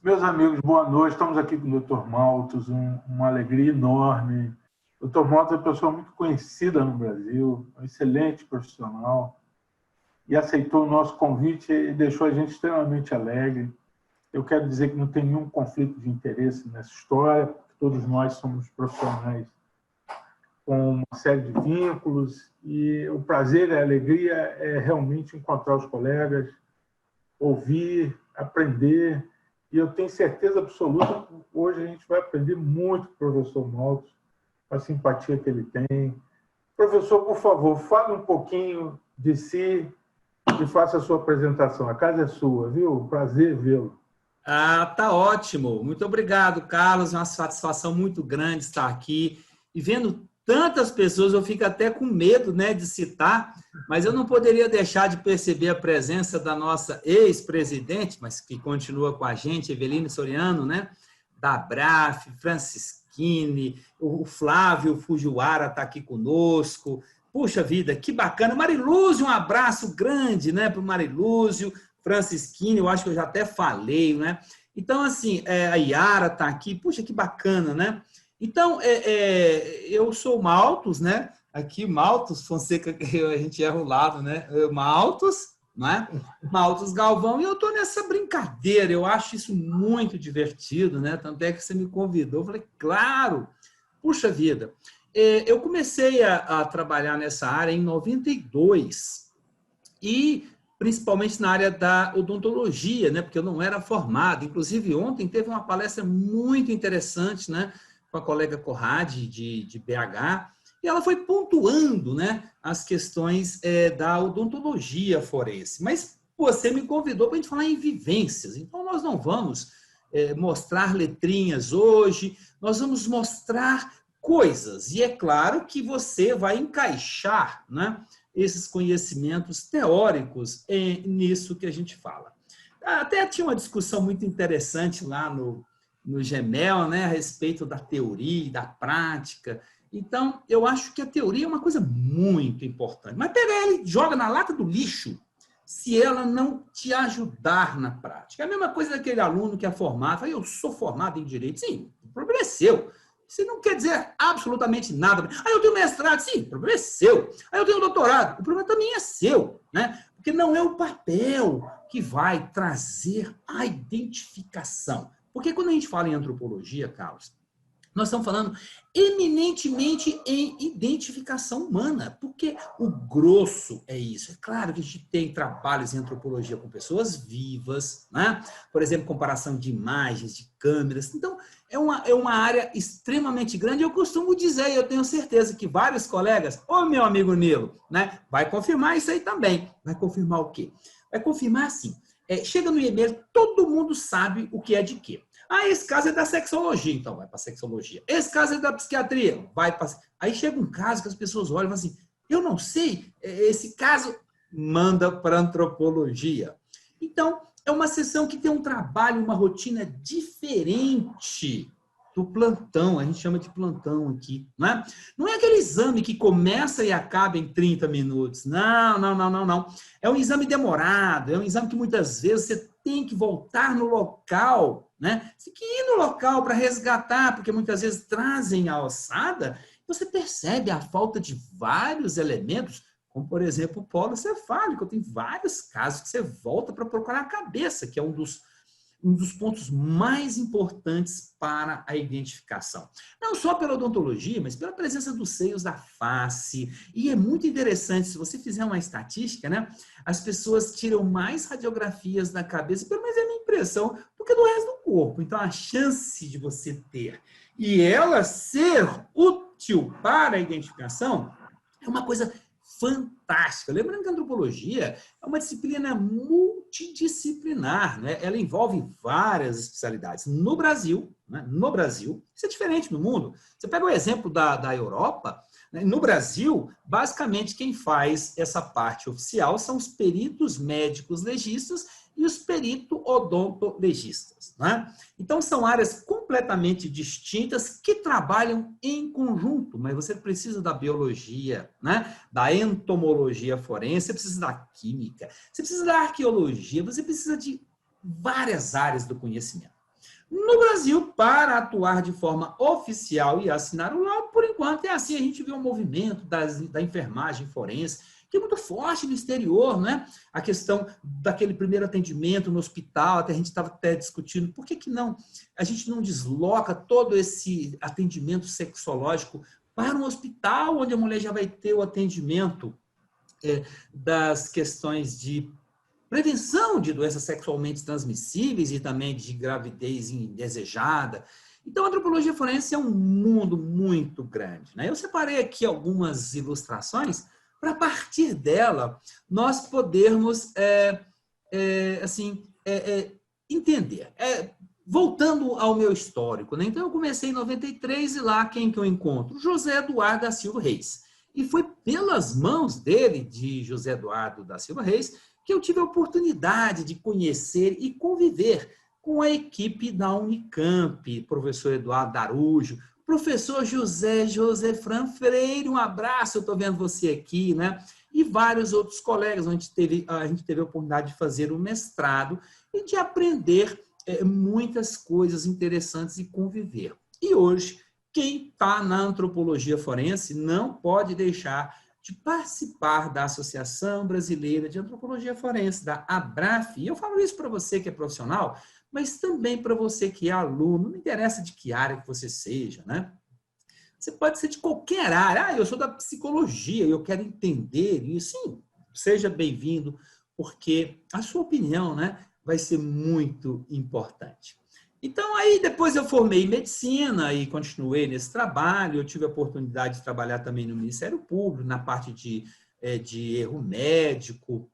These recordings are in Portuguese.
Meus amigos, boa noite. Estamos aqui com o Dr. Maltos, uma alegria enorme. O Dr. Maltos é uma pessoa muito conhecida no Brasil, um excelente profissional, e aceitou o nosso convite e deixou a gente extremamente alegre. Eu quero dizer que não tem nenhum conflito de interesse nessa história, porque todos nós somos profissionais com uma série de vínculos, e o prazer e a alegria é realmente encontrar os colegas, ouvir, aprender. E eu tenho certeza absoluta que hoje a gente vai aprender muito com o professor Maltos, com a simpatia que ele tem. Professor, por favor, fale um pouquinho de si e faça a sua apresentação. A casa é sua, viu? Prazer vê-lo. Tá ótimo. Muito obrigado, Carlos. É uma satisfação muito grande estar aqui. E vendo tantas pessoas, eu fico até com medo, né, de citar, mas eu não poderia deixar de perceber a presença da nossa ex-presidente, mas que continua com a gente, Eveline Soriano, né, da Abraf, Francischini, o Flávio Fujiwara está aqui conosco. Puxa vida, que bacana. Marilúzio, um abraço grande, né, para o Marilúzio. Francischini, eu acho que eu já até falei, né? Então, assim, a Yara está aqui, puxa, que bacana, né? Então, eu sou Maltos, né? Aqui, Maltos, Fonseca, a gente erra o lado, né? Maltos, né? Maltos Galvão, e eu estou nessa brincadeira, eu acho isso muito divertido, né? Tanto é que você me convidou, eu falei, claro, puxa vida. Eu comecei a trabalhar nessa área em 92, e principalmente na área da odontologia, né? Porque eu não era formado. Inclusive, ontem teve uma palestra muito interessante, né? Com a colega Corrade, de BH, e ela foi pontuando, né, as questões da odontologia forense. Mas você me convidou para a gente falar em vivências, então nós não vamos mostrar letrinhas hoje, nós vamos mostrar coisas, e é claro que você vai encaixar, né, esses conhecimentos teóricos nisso que a gente fala. Até tinha uma discussão muito interessante lá no Gemel, né, a respeito da teoria e da prática. Então, eu acho que a teoria é uma coisa muito importante. Mas pega ela e joga na lata do lixo se ela não te ajudar na prática. É a mesma coisa daquele aluno que é formado. Fala, eu sou formado em Direito. Sim, o problema é seu. Isso não quer dizer absolutamente nada. Eu tenho mestrado. Sim, o problema é seu. Eu tenho doutorado. O problema também é seu, né? Porque não é o papel que vai trazer a identificação. Porque quando a gente fala em antropologia, Carlos, nós estamos falando eminentemente em identificação humana, porque o grosso é isso. É claro que a gente tem trabalhos em antropologia com pessoas vivas, né? Por exemplo, comparação de imagens, de câmeras. Então, é uma área extremamente grande. Eu costumo dizer, e eu tenho certeza que vários colegas, meu amigo Nilo, né, vai confirmar isso aí também. Vai confirmar o quê? Vai confirmar assim. Chega no e-mail, todo mundo sabe o que é de quê. Esse caso é da sexologia, então vai para a sexologia. Esse caso é da psiquiatria, vai para... Aí chega um caso que as pessoas olham e falam assim, eu não sei, esse caso manda para antropologia. Então, é uma sessão que tem um trabalho, uma rotina diferente do plantão, a gente chama de plantão aqui, né? Não é aquele exame que começa e acaba em 30 minutos, não. É um exame demorado, é um exame que muitas vezes você tem que voltar no local, né? Você tem que ir no local para resgatar, porque muitas vezes trazem a ossada, você percebe a falta de vários elementos, como, por exemplo, o polo cefálico. Tem vários casos que você volta para procurar a cabeça, que é um dos pontos mais importantes para a identificação. Não só pela odontologia, mas pela presença dos seios da face. E é muito interessante, se você fizer uma estatística, né, as pessoas tiram mais radiografias da cabeça, pelo menos é a minha impressão, do que do resto do corpo. Então, a chance de você ter e ela ser útil para a identificação é uma coisa fantástica. Lembrando que a antropologia é uma disciplina multidisciplinar, né? Ela envolve várias especialidades. No Brasil, né? No Brasil, isso é diferente no mundo. Você pega o exemplo da Europa, né? No Brasil, basicamente quem faz essa parte oficial são os peritos médicos legistas e os perito-odontolegistas, né? Então, são áreas completamente distintas que trabalham em conjunto, mas você precisa da biologia, né? Da entomologia forense, você precisa da química, você precisa da arqueologia, você precisa de várias áreas do conhecimento. no Brasil para atuar de forma oficial e assinar o laudo. Por enquanto é assim. A gente vê um movimento da enfermagem forense, que é muito forte no exterior, né? A questão daquele primeiro atendimento no hospital, até a gente estava até discutindo, por que não, a gente não desloca todo esse atendimento sexológico para um hospital, onde a mulher já vai ter o atendimento das questões de prevenção de doenças sexualmente transmissíveis e também de gravidez indesejada. Então, a antropologia forense é um mundo muito grande, né? Eu separei aqui algumas ilustrações para, a partir dela, nós podermos entender. Voltando ao meu histórico, né? Então, eu comecei em 93 e lá quem que eu encontro? José Eduardo da Silva Reis. E foi pelas mãos dele, de José Eduardo da Silva Reis, que eu tive a oportunidade de conhecer e conviver com a equipe da Unicamp, professor Eduardo Darujo, professor José Fran Freire, um abraço, eu estou vendo você aqui, né? E vários outros colegas, a gente teve a oportunidade de fazer o mestrado e de aprender muitas coisas interessantes e conviver. E hoje, quem está na antropologia forense não pode deixar de participar da Associação Brasileira de Antropologia Forense, da ABRAF. E eu falo isso para você que é profissional, mas também para você que é aluno, não interessa de que área que você seja, né? Você pode ser de qualquer área. Eu sou da psicologia, eu quero entender isso. Sim, seja bem-vindo, porque a sua opinião, né, vai ser muito importante. Então, aí depois eu formei em medicina e continuei nesse trabalho. Eu tive a oportunidade de trabalhar também no Ministério Público, na parte de erro médico.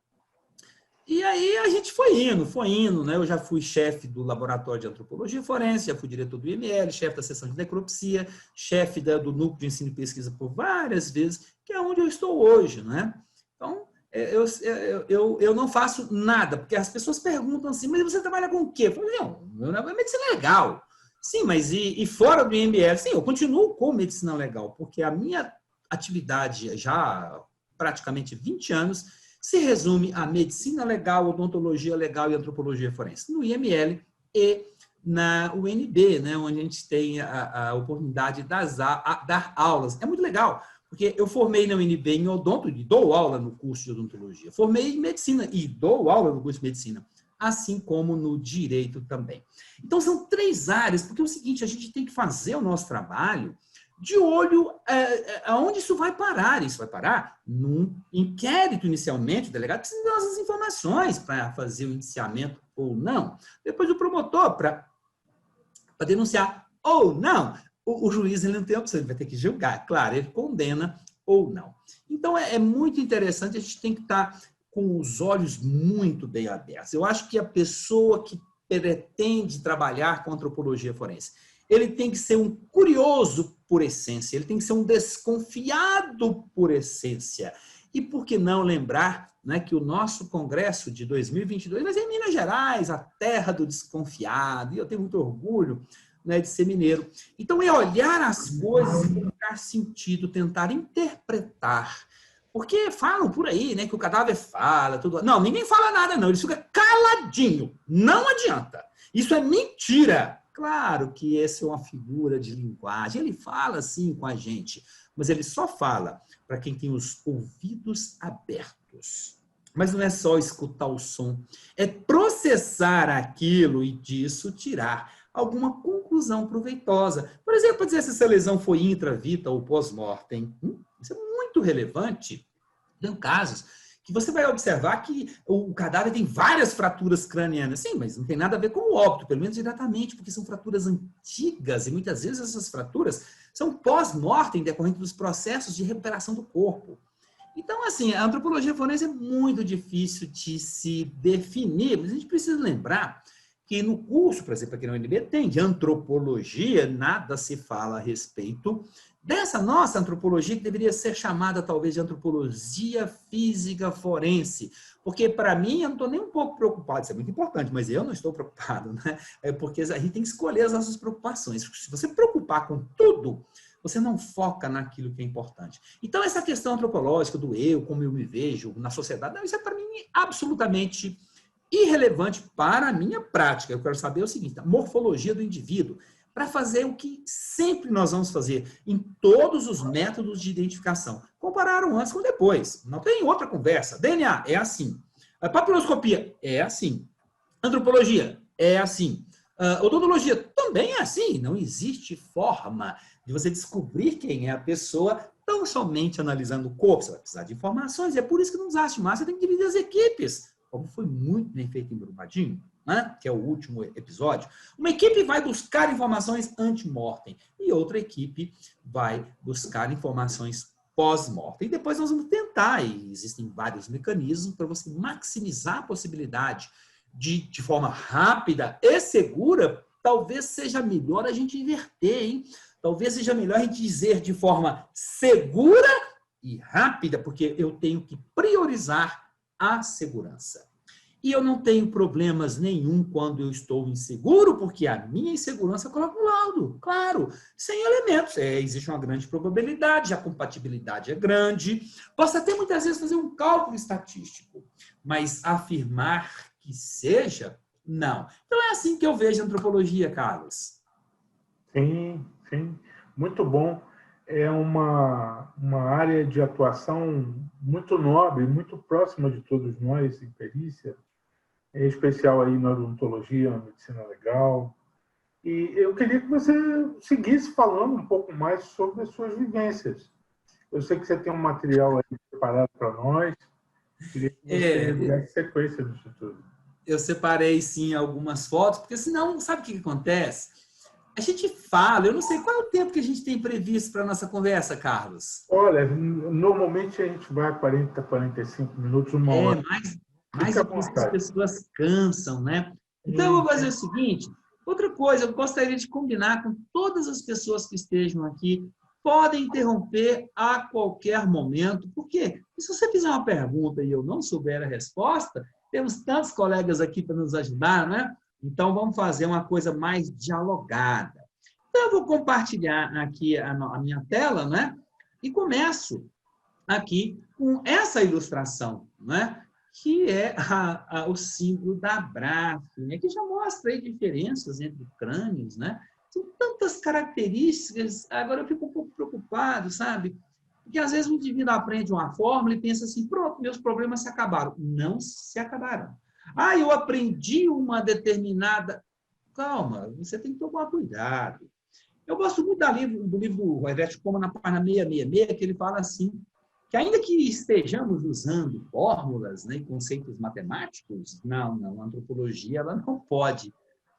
E aí a gente foi indo, né? Eu já fui chefe do Laboratório de Antropologia Forense, já fui diretor do IML, chefe da seção de necropsia, chefe do Núcleo de Ensino e Pesquisa por várias vezes, que é onde eu estou hoje, né? Então, eu não faço nada, porque as pessoas perguntam assim, mas você trabalha com o quê? Eu falo, não, meu negócio é medicina legal. Sim, mas e fora do IML? Sim, eu continuo com medicina legal, porque a minha atividade já há praticamente 20 anos se resume a medicina legal, odontologia legal e antropologia forense, no IML e na UNB, né, onde a gente tem a oportunidade de dar aulas. É muito legal, porque eu formei na UNB em odonto e dou aula no curso de odontologia. Formei em medicina e dou aula no curso de medicina, assim como no direito também. Então, são 3 áreas, porque é o seguinte, a gente tem que fazer o nosso trabalho de olho aonde isso vai parar. Isso vai parar num inquérito inicialmente, o delegado precisa dar essas informações para fazer o indiciamento ou não. Depois o promotor para denunciar ou não. O juiz ele não tem opção, ele vai ter que julgar. Claro, ele condena ou não. Então, é muito interessante, a gente tem que estar com os olhos muito bem abertos. Eu acho que a pessoa que pretende trabalhar com antropologia forense, ele tem que ser um curioso por essência, ele tem que ser um desconfiado por essência. E por que não lembrar, né, que o nosso congresso de 2022 vai ser em Minas Gerais, a terra do desconfiado, e eu tenho muito orgulho, né, de ser mineiro. Então, é olhar as coisas, colocar sentido, tentar interpretar. Porque falam por aí, né, que o cadáver fala, tudo. Não, ninguém fala nada, não. Ele fica caladinho. Não adianta. Isso é mentira. Claro que essa é uma figura de linguagem. Ele fala assim com a gente, mas ele só fala para quem tem os ouvidos abertos. Mas não é só escutar o som, é processar aquilo e disso tirar alguma conclusão proveitosa. Por exemplo, dizer se essa lesão foi intravita ou pós-mortem. Isso é muito relevante. Tem casos que você vai observar que o cadáver tem várias fraturas cranianas. Sim, mas não tem nada a ver com o óbito, pelo menos diretamente, porque são fraturas antigas e muitas vezes essas fraturas são pós-mortem decorrente dos processos de recuperação do corpo. Então, assim, a antropologia forense é muito difícil de se definir, mas a gente precisa lembrar que no curso, por exemplo, aqui na UNB, tem de antropologia, nada se fala a respeito dessa nossa antropologia, que deveria ser chamada, talvez, de antropologia física forense. Porque, para mim, eu não estou nem um pouco preocupado, isso é muito importante, mas eu não estou preocupado, né? É porque a gente tem que escolher as nossas preocupações. Se você preocupar com tudo, você não foca naquilo que é importante. Então, essa questão antropológica do eu, como eu me vejo na sociedade, não, isso é, para mim, absolutamente irrelevante para a minha prática. Eu quero saber o seguinte, a morfologia do indivíduo, para fazer o que sempre nós vamos fazer em todos os métodos de identificação. Compararam antes com depois. Não tem outra conversa. DNA é assim. A papiloscopia é assim. Antropologia é assim. Odontologia também é assim. Não existe forma de você descobrir quem é a pessoa tão somente analisando o corpo. Você vai precisar de informações. E é por isso que no desastre de massa você tem que dividir as equipes, como foi muito bem feito em Brumadinho, né? Que é o último episódio. Uma equipe vai buscar informações ante-mortem e outra equipe vai buscar informações pós-mortem. E depois nós vamos tentar, e existem vários mecanismos para você maximizar a possibilidade de forma rápida e segura. Talvez seja melhor a gente inverter, hein? Talvez seja melhor a gente dizer de forma segura e rápida, porque eu tenho que priorizar a segurança. E eu não tenho problemas nenhum quando eu estou inseguro, porque a minha insegurança eu coloco no laudo, claro, sem elementos. Existe uma grande probabilidade, a compatibilidade é grande. Posso até muitas vezes fazer um cálculo estatístico, mas afirmar que seja, não. Então é assim que eu vejo a antropologia, Carlos. Sim, sim, muito bom. É uma área de atuação muito nobre, muito próxima de todos nós em perícia, em especial aí na odontologia, na medicina legal. E eu queria que você seguisse falando um pouco mais sobre as suas vivências. Eu sei que você tem um material aí preparado para nós. Queria que você desse sequência disso tudo. Eu separei, sim, algumas fotos, porque senão, sabe o que acontece? A gente fala, eu não sei qual é o tempo que a gente tem previsto para a nossa conversa, Carlos. Olha, normalmente a gente vai a 40, 45 minutos, uma hora. Mais do que isso, as pessoas cansam, né? Então, eu vou fazer o seguinte, outra coisa, eu gostaria de combinar com todas as pessoas que estejam aqui, podem interromper a qualquer momento, porque se você fizer uma pergunta e eu não souber a resposta, temos tantos colegas aqui para nos ajudar, né? Então, vamos fazer uma coisa mais dialogada. Então, eu vou compartilhar aqui a minha tela, né? E começo aqui com essa ilustração, né? Que é o símbolo da Abraf, né? Que já mostra aí diferenças entre crânios, né? São tantas características, agora eu fico um pouco preocupado, sabe? Porque às vezes o indivíduo aprende uma fórmula e pensa assim, pronto, meus problemas se acabaram. Não se acabaram. Eu aprendi uma determinada... Calma, você tem que tomar cuidado. Eu gosto muito do livro do Herbert Coman, na página 666, que ele fala assim, que ainda que estejamos usando fórmulas, né, e conceitos matemáticos, não, a antropologia ela não pode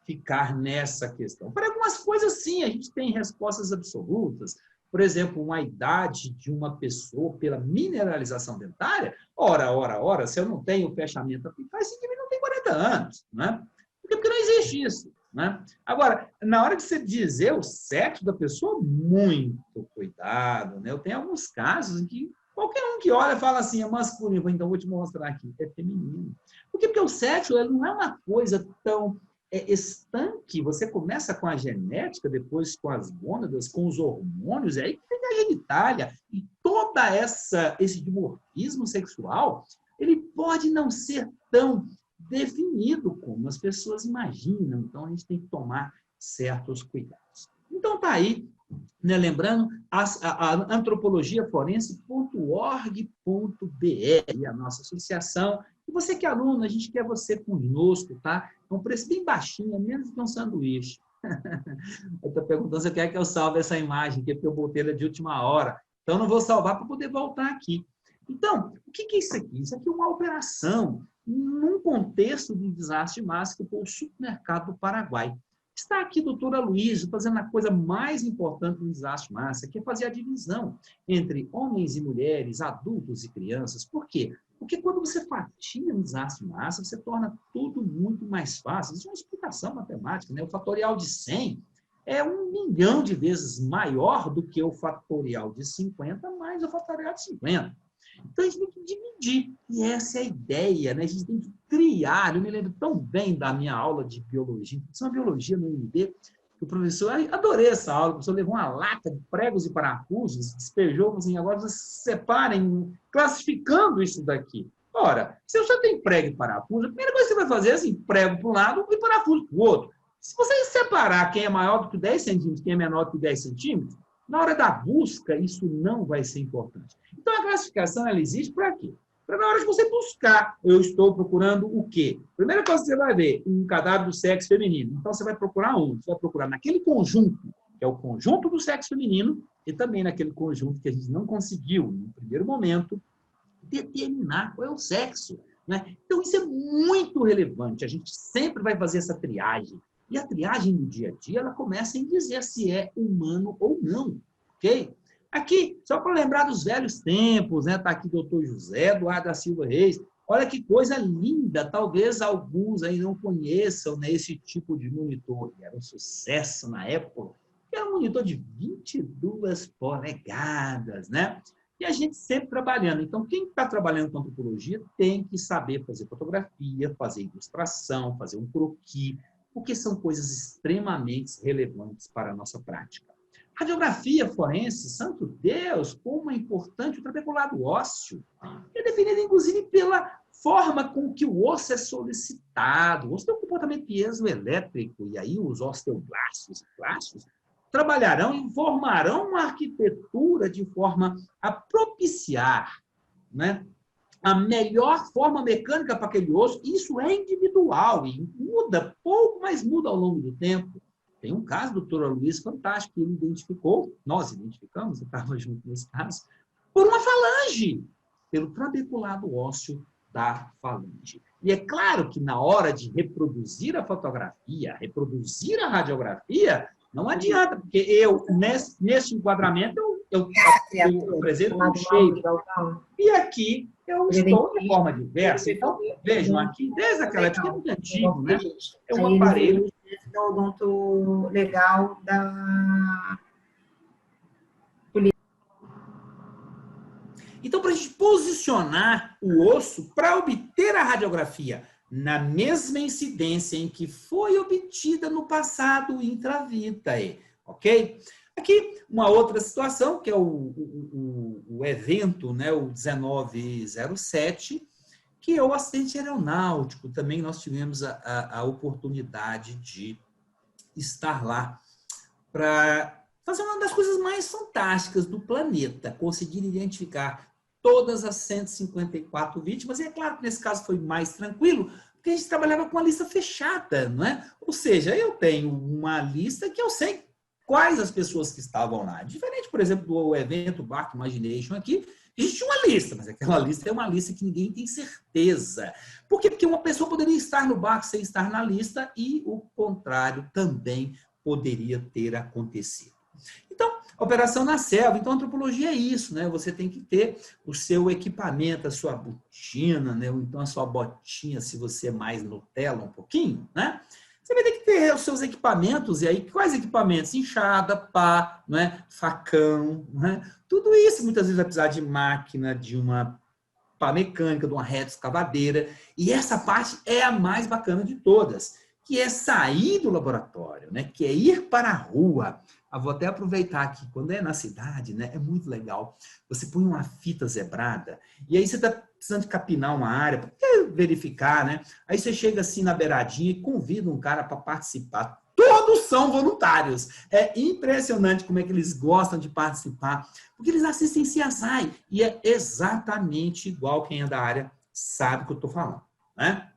ficar nessa questão. Para algumas coisas, sim, a gente tem respostas absolutas. Por exemplo, uma idade de uma pessoa pela mineralização dentária, ora, se eu não tenho fechamento apical, esse indivíduo não tem 40 anos, né? Porque não existe isso, né? Agora, na hora de você dizer o sexo da pessoa, muito cuidado, né? Eu tenho alguns casos em que qualquer um que olha fala assim, é masculino, então vou te mostrar aqui, é feminino. Porque o sexo ele não é uma coisa tão estanque, você começa com a genética, depois com as gônadas, com os hormônios, e aí tem a genitália, e todo esse dimorfismo sexual, ele pode não ser tão definido como as pessoas imaginam, então a gente tem que tomar certos cuidados. Então tá aí, né, lembrando, a antropologiaforense.org.br, a nossa associação. E você que é aluno, a gente quer você conosco, tá? É um preço bem baixinho, é menos que um sanduíche. Eu estou perguntando se quer que eu salve essa imagem, que é porque eu botei ela de última hora. Então, eu não vou salvar para poder voltar aqui. Então, o que é isso aqui? Isso aqui é uma operação num contexto de desastre de massa que foi o supermercado do Paraguai. Está aqui a doutora Luísa fazendo a coisa mais importante do desastre de massa, que é fazer a divisão entre homens e mulheres, adultos e crianças. Por quê? Porque quando você fatia um desastre de massa, você torna tudo muito mais fácil. Isso é uma explicação matemática, né? O fatorial de 100 é 1 milhão de vezes maior do que o fatorial de 50 mais o fatorial de 50. Então, a gente tem que dividir. E essa é a ideia, né? A gente tem que criar. Eu me lembro tão bem da minha aula de biologia, introdução à biologia no UNB, que o professor, adorei essa aula, o professor levou uma lata de pregos e parafusos, despejou, assim, agora vocês separem, classificando isso daqui. Ora, se você tem prego e parafuso, a primeira coisa que você vai fazer é assim, prego para um lado e parafuso para o outro. Se você separar quem é maior do que 10 centímetros, quem é menor do que 10 centímetros, na hora da busca, isso não vai ser importante. Então, a classificação, ela existe para quê? Para na hora de você buscar, eu estou procurando o quê? Primeira coisa que você vai ver, um cadáver do sexo feminino. Então, você vai procurar onde? Você vai procurar naquele conjunto, que é o conjunto do sexo feminino, e também naquele conjunto que a gente não conseguiu, no primeiro momento, determinar qual é o sexo. Né? Então, isso é muito relevante. A gente sempre vai fazer essa triagem. E a triagem no dia a dia, ela começa em dizer se é humano ou não. Ok? Aqui, só para lembrar dos velhos tempos, né? Está aqui o doutor José Eduardo da Silva Reis. Olha que coisa linda. Talvez alguns aí não conheçam, né, esse tipo de monitor. Era um sucesso na época. Era um monitor de 22 polegadas, né? E a gente sempre trabalhando. Então, quem está trabalhando com antropologia tem que saber fazer fotografia, fazer ilustração, fazer um croquis, porque são coisas extremamente relevantes para a nossa prática. Radiografia forense, santo Deus, como é importante o trabeculado ósseo. É definido, inclusive, pela forma com que o osso é solicitado. O osso tem um comportamento piezoelétrico, e aí os osteoblastos e plastos trabalharão e formarão uma arquitetura de forma a propiciar, né, a melhor forma mecânica para aquele osso. Isso é individual e muda pouco, mas muda ao longo do tempo. Tem um caso do Dr. Luiz fantástico, que ele identificou, nós identificamos, eu estava junto nesse caso, por uma falange, pelo trabeculado ósseo da falange. E é claro que na hora de reproduzir a fotografia, reproduzir a radiografia, não adianta, porque eu, nesse enquadramento, eu apresento um shape. E aqui eu estou de forma diversa. Então, vejam aqui, desde aquela época, é muito antigo, né? É um aparelho. Do odonto legal da... Então, para a gente posicionar o osso para obter a radiografia na mesma incidência em que foi obtida no passado intravitae, ok? Aqui, uma outra situação, que é o evento, né, o 1907, que é o acidente aeronáutico. Também nós tivemos a oportunidade de estar lá para fazer uma das coisas mais fantásticas do planeta, conseguir identificar todas as 154 vítimas. E é claro que nesse caso foi mais tranquilo, porque a gente trabalhava com uma lista fechada, não é? Ou seja, eu tenho uma lista que eu sei quais as pessoas que estavam lá. Diferente, por exemplo, do evento Bark Imagination aqui, a gente tinha uma lista, mas aquela lista é uma lista que ninguém tem certeza. Por quê? Porque uma pessoa poderia estar no barco sem estar na lista e o contrário também poderia ter acontecido. Então, operação na selva. Então, a antropologia é isso, né? Você tem que ter o seu equipamento, a sua botina, né? Ou então a sua botinha, se você é mais Nutella um pouquinho, né? Você vai ter que ter os seus equipamentos. E aí, quais equipamentos? Enxada, pá, não é? Facão, não é? Tudo isso, muitas vezes, vai precisar de máquina, de uma pá mecânica, de uma reta escavadeira. E essa parte é a mais bacana de todas, que é sair do laboratório, né? Que é ir para a rua. Vou até aproveitar aqui, quando é na cidade, né, é muito legal. Você põe uma fita zebrada, e aí você está precisando de capinar uma área, para verificar, né? Aí você chega assim na beiradinha e convida um cara para participar. Todos são voluntários. É impressionante como é que eles gostam de participar, porque eles assistem CSI, e é exatamente igual quem é da área sabe o que eu estou falando, né?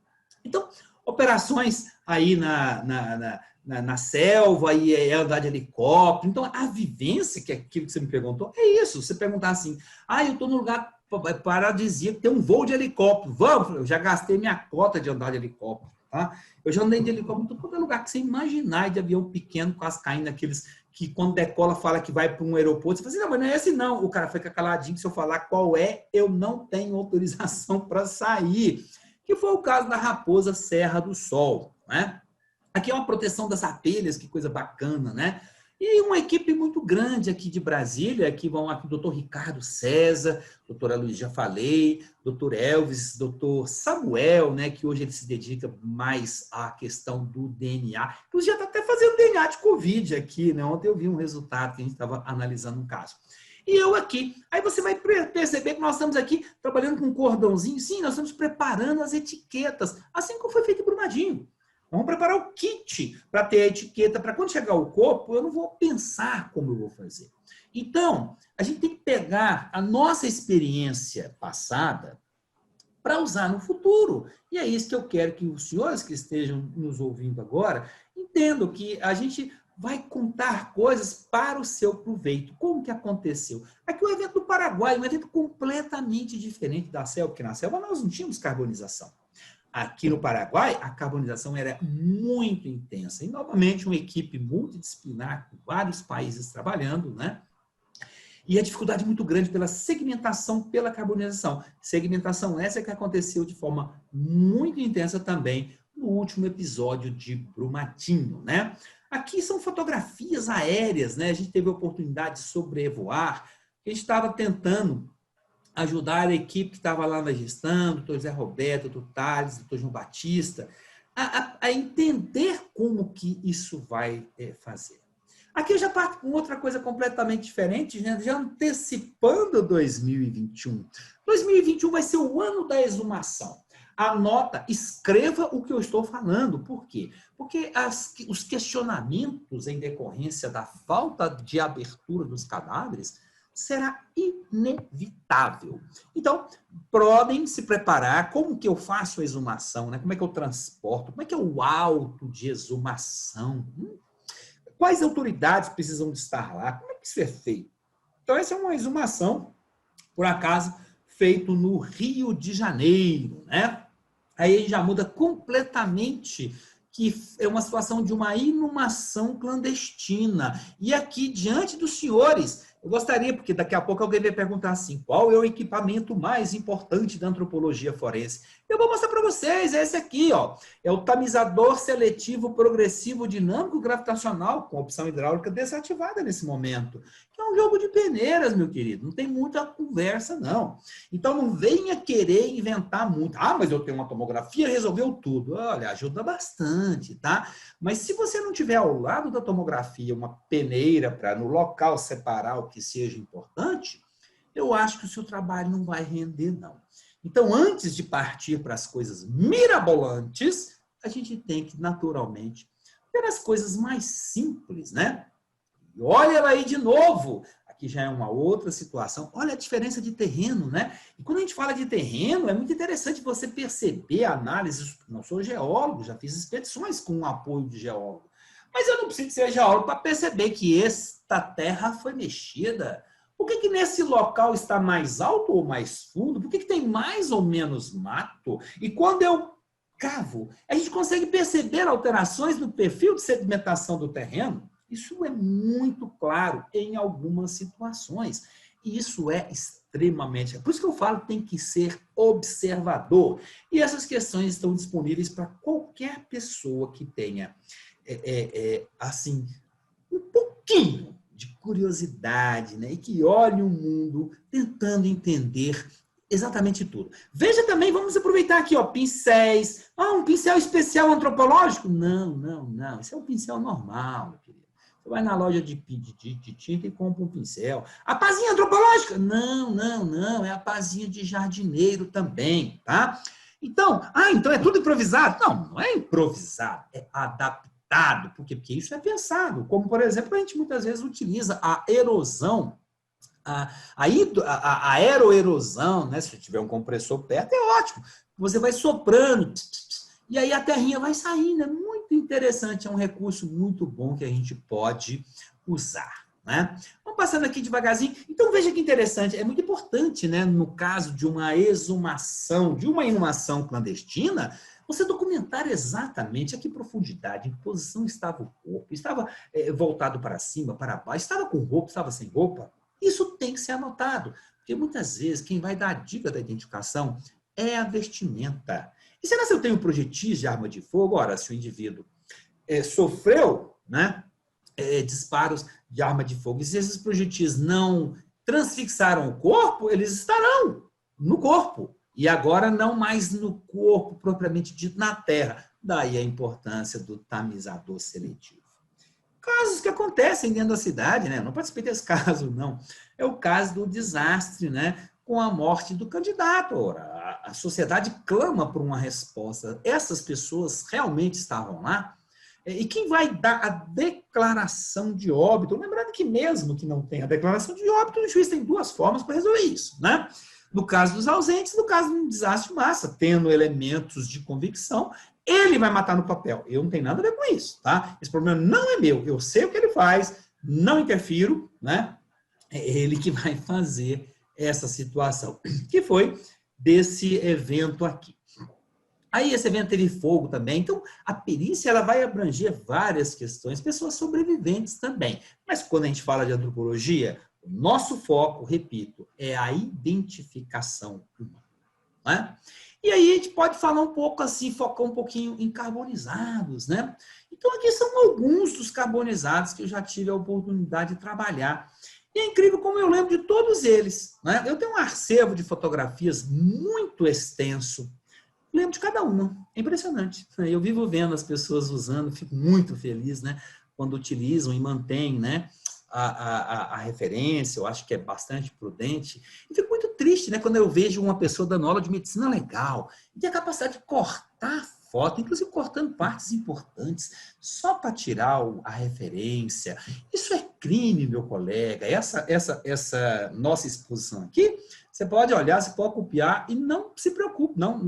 Então, operações aí na selva, e é andar de helicóptero. Então, a vivência, que é aquilo que você me perguntou, é isso. Você perguntar assim, eu estou num lugar paradisíaco, tem um voo de helicóptero. Vamos, eu já gastei minha cota de andar de helicóptero. Tá? Eu já andei de helicóptero em todo lugar que você imaginar, de avião pequeno, quase caindo naqueles que quando decola fala que vai para um aeroporto. Você fala assim, não, mas não é esse não. O cara fica caladinho, se eu falar qual é, eu não tenho autorização para sair. Que foi o caso da Raposa Serra do Sol, né? Aqui é uma proteção das abelhas, que coisa bacana, né? E uma equipe muito grande aqui de Brasília, que vão aqui o doutor Ricardo César, doutora Luiz, já falei, doutor Elvis, doutor Samuel, né, que hoje ele se dedica mais à questão do DNA. Inclusive, já está até fazendo DNA de Covid aqui, né? Ontem eu vi um resultado que a gente estava analisando um caso. e eu aqui. Aí você vai perceber que nós estamos aqui trabalhando com um cordãozinho. Sim, nós estamos preparando as etiquetas, assim como foi feito em Brumadinho. Vamos preparar o kit para ter a etiqueta, para quando chegar o corpo, eu não vou pensar como eu vou fazer. Então, a gente tem que pegar a nossa experiência passada para usar no futuro. E é isso que eu quero que os senhores que estejam nos ouvindo agora entendam, que a gente vai contar coisas para o seu proveito. Como que aconteceu? Aqui o evento do Paraguai, um evento completamente diferente da selva, porque na selva nós não tínhamos carbonização. Aqui no Paraguai, a carbonização era muito intensa. E, novamente, uma equipe multidisciplinar, com vários países trabalhando, né? E a dificuldade muito grande pela segmentação pela carbonização. Segmentação essa que aconteceu de forma muito intensa também no último episódio de Brumadinho, né? Aqui são fotografias aéreas, né? A gente teve a oportunidade de sobrevoar. A gente estava tentando ajudar a equipe que estava lá na gestão, doutor José Roberto, doutor Thales, doutor João Batista, a entender como que isso vai fazer. Aqui eu já parto com outra coisa completamente diferente, já antecipando 2021. 2021 vai ser o ano da exumação. Anota, escreva o que eu estou falando. Por quê? Porque os questionamentos em decorrência da falta de abertura dos cadáveres será inevitável. Então, podem se preparar. Como que eu faço a exumação, né? Como é que eu transporto? Como é que é o auto de exumação? Quais autoridades precisam de estar lá? Como é que isso é feito? Então, essa é uma exumação, por acaso, feito no Rio de Janeiro, né? Aí já muda completamente, que é uma situação de uma inumação clandestina. E aqui, diante dos senhores, eu gostaria, porque daqui a pouco alguém vai perguntar assim, qual é o equipamento mais importante da antropologia forense? Eu vou mostrar para vocês, é esse aqui, ó. É o tamizador seletivo progressivo dinâmico gravitacional, com opção hidráulica desativada nesse momento. Que é um jogo de peneiras, meu querido. Não tem muita conversa, não. Então, não venha querer inventar muito. Ah, mas eu tenho uma tomografia, resolveu tudo. Olha, ajuda bastante, tá? Mas se você não tiver ao lado da tomografia uma peneira para no local separar o que seja importante, eu acho que o seu trabalho não vai render, não. Então, antes de partir para as coisas mirabolantes, a gente tem que, naturalmente, ter as coisas mais simples, né? E olha ela aí de novo. Aqui já é uma outra situação. Olha a diferença de terreno, né? E quando a gente fala de terreno, é muito interessante você perceber a análise. Não sou geólogo, já fiz expedições com o apoio de geólogo. Mas eu não preciso ser geólogo para perceber que esta terra foi mexida. Por que nesse local está mais alto ou mais fundo? Por que tem mais ou menos mato? E quando eu cavo, a gente consegue perceber alterações no perfil de sedimentação do terreno. Isso é muito claro em algumas situações. E isso é extremamente... Por isso que eu falo que tem que ser observador. E essas questões estão disponíveis para qualquer pessoa que tenha, assim, um pouquinho de curiosidade, né? E que olhe o mundo tentando entender exatamente tudo. Veja também, vamos aproveitar aqui, ó, pincéis. Ah, um pincel especial antropológico? Não, não, não. Esse é um pincel normal, meu querido. Você vai na loja de tinta e compra um pincel. A pazinha antropológica? Não, não, não. É a pazinha de jardineiro também, tá? Então, então é tudo improvisado? Não, não é improvisado. É adaptado. Por quê? Porque isso é pensado. Como, por exemplo, a gente muitas vezes utiliza a erosão, a aeroerosão, né? Se tiver um compressor perto, é ótimo. Você vai soprando, e aí a terrinha vai saindo. É muito interessante, é um recurso muito bom que a gente pode usar, né? Vamos passando aqui devagarzinho. Então, veja que interessante. É muito importante, né? No caso de uma exumação, de uma inumação clandestina, você documentar exatamente a que profundidade, em que posição estava o corpo, estava voltado para cima, para baixo, estava com roupa, estava sem roupa. Isso tem que ser anotado, porque muitas vezes quem vai dar a dica da identificação é a vestimenta. E será que eu tenho projetis de arma de fogo? Ora, se o indivíduo sofreu, né, disparos de arma de fogo, e se esses projetis não transfixaram o corpo, eles estarão no corpo. E agora não mais no corpo propriamente dito, na terra. Daí a importância do tamizador seletivo. casos que acontecem dentro da cidade, né? Eu não participei desse caso, não. É o caso do desastre, né? Com a morte do candidato. Ora, a sociedade clama por uma resposta. Essas pessoas realmente estavam lá? E quem vai dar a declaração de óbito? Lembrando que mesmo que não tenha a declaração de óbito, o juiz tem duas formas para resolver isso, né? No caso dos ausentes, no caso de um desastre de massa, tendo elementos de convicção, ele vai matar no papel. Eu não tenho nada a ver com isso, tá? Esse problema não é meu. Eu sei o que ele faz, não interfiro, né? É ele que vai fazer essa situação, que foi desse evento aqui. Aí esse evento teve fogo também, então a perícia ela vai abranger várias questões, pessoas sobreviventes também. Mas quando a gente fala de antropologia, o nosso foco, repito, é a identificação humana, né? E aí a gente pode falar um pouco assim, focar um pouquinho em carbonizados, né? Então aqui são alguns dos carbonizados que eu já tive a oportunidade de trabalhar. E é incrível como eu lembro de todos eles, né? Eu tenho um acervo de fotografias muito extenso. Lembro de cada uma. É impressionante. Eu vivo vendo as pessoas usando, fico muito feliz, né? Quando utilizam e mantêm, né? A referência, eu acho que é bastante prudente. E fico muito triste, né? Quando eu vejo uma pessoa dando aula de medicina legal e tem a capacidade de cortar foto, inclusive cortando partes importantes, só para tirar a referência. Isso é crime, meu colega. Essa nossa exposição aqui, você pode olhar, você pode copiar e não se preocupe. Não,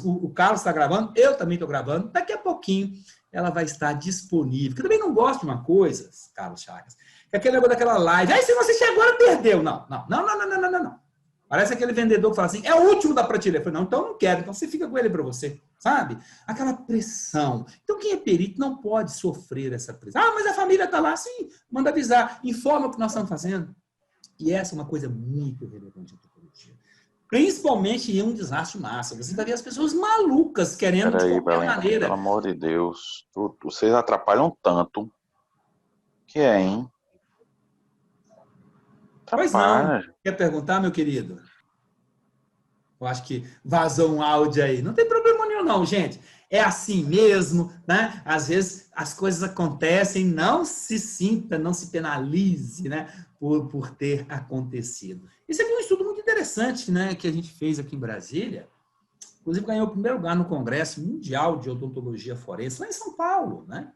o Carlos está gravando, eu também estou gravando. Daqui a pouquinho ela vai estar disponível. Eu também não gosto de uma coisa, Carlos Chagas, que é aquele negócio daquela live. Aí se você chegou agora, perdeu. Não. Parece aquele vendedor que fala assim, é o último da prateleira. Eu falei, não, então não quero. Então você fica com ele para você, sabe? Aquela pressão. Então quem é perito não pode sofrer essa pressão. Ah, mas a família está lá. Sim, manda avisar. Informa o que nós estamos fazendo. E essa é uma coisa muito relevante na antropologia. Principalmente em um desastre de massa. Você vai ver as pessoas malucas querendo de qualquer maneira. Pelo amor de Deus. Vocês atrapalham tanto. Que é, hein? Pois não. Quer perguntar, meu querido? Eu acho que vazou um áudio aí. Não tem problema nenhum, não, gente. É assim mesmo, né? Às vezes as coisas acontecem, não se sinta, não se penalize, né? Por ter acontecido. Isso aqui é um estudo muito interessante, né? Que a gente fez aqui em Brasília. Inclusive ganhou o primeiro lugar no Congresso Mundial de Odontologia Forense, lá em São Paulo, né?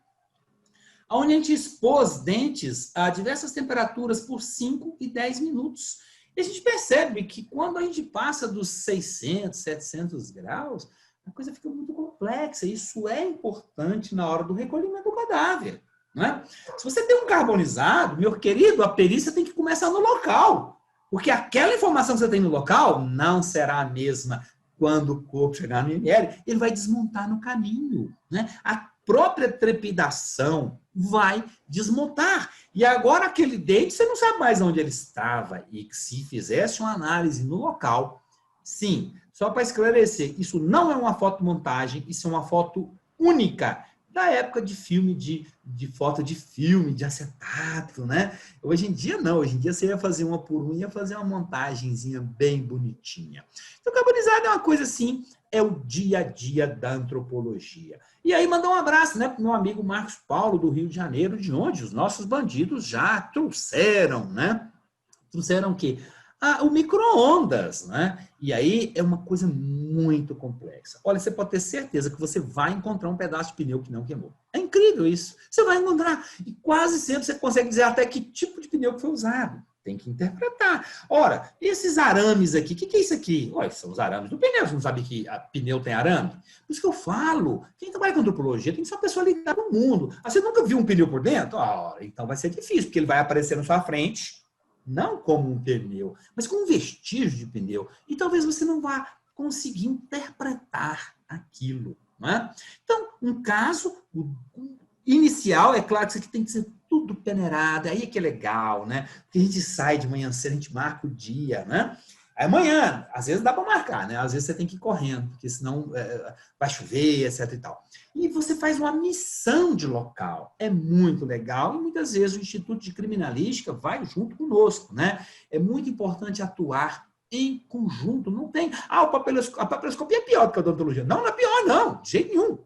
Onde a gente expôs dentes a diversas temperaturas por 5 e 10 minutos. E a gente percebe que quando a gente passa dos 600, 700 graus, a coisa fica muito complexa. Isso é importante na hora do recolhimento do cadáver, né? Se você tem um carbonizado, meu querido, a perícia tem que começar no local. Porque aquela informação que você tem no local não será a mesma quando o corpo chegar no IML. Ele vai desmontar no caminho, né? A própria trepidação vai desmontar. E agora aquele dente, você não sabe mais onde ele estava. E se fizesse uma análise no local, sim, só para esclarecer, isso não é uma fotomontagem, isso é uma foto única da época de filme, de foto de filme, de acetato, né? Hoje em dia não, hoje em dia você ia fazer uma por uma, ia fazer uma montagenzinha bem bonitinha. Então, carbonizado é uma coisa assim, é o dia a dia da antropologia. E aí mandar um abraço, né, para o meu amigo Marcos Paulo, do Rio de Janeiro, de onde os nossos bandidos já trouxeram, né? Trouxeram o quê? O micro-ondas, né? E aí é uma coisa muito complexa. Olha, você pode ter certeza que você vai encontrar um pedaço de pneu que não queimou. É incrível isso. Você vai encontrar. E quase sempre você consegue dizer até que tipo de pneu que foi usado. Tem que interpretar. Ora, esses arames aqui, o que é isso aqui? Olha, são os arames do pneu. Você não sabe que a pneu tem arame? Por isso que eu falo, quem trabalha com antropologia tem que ser uma pessoa ligada no mundo. Você nunca viu um pneu por dentro? Então vai ser difícil, porque ele vai aparecer na sua frente, não como um pneu, mas como um vestígio de pneu. E talvez você não vá conseguir interpretar aquilo, não é? Então, um caso inicial, é claro que isso aqui tem que ser tudo peneirado, aí é que é legal, né? Porque a gente sai de manhã cedo, a gente marca o dia, né? Aí amanhã, às vezes dá para marcar, né? Às vezes você tem que ir correndo, porque senão vai chover, etc e tal. E você faz uma missão de local. É muito legal e muitas vezes o Instituto de Criminalística vai junto conosco, né? É muito importante atuar em conjunto. Não tem... a papiloscopia é pior do que a odontologia. Não é pior, não. De jeito nenhum.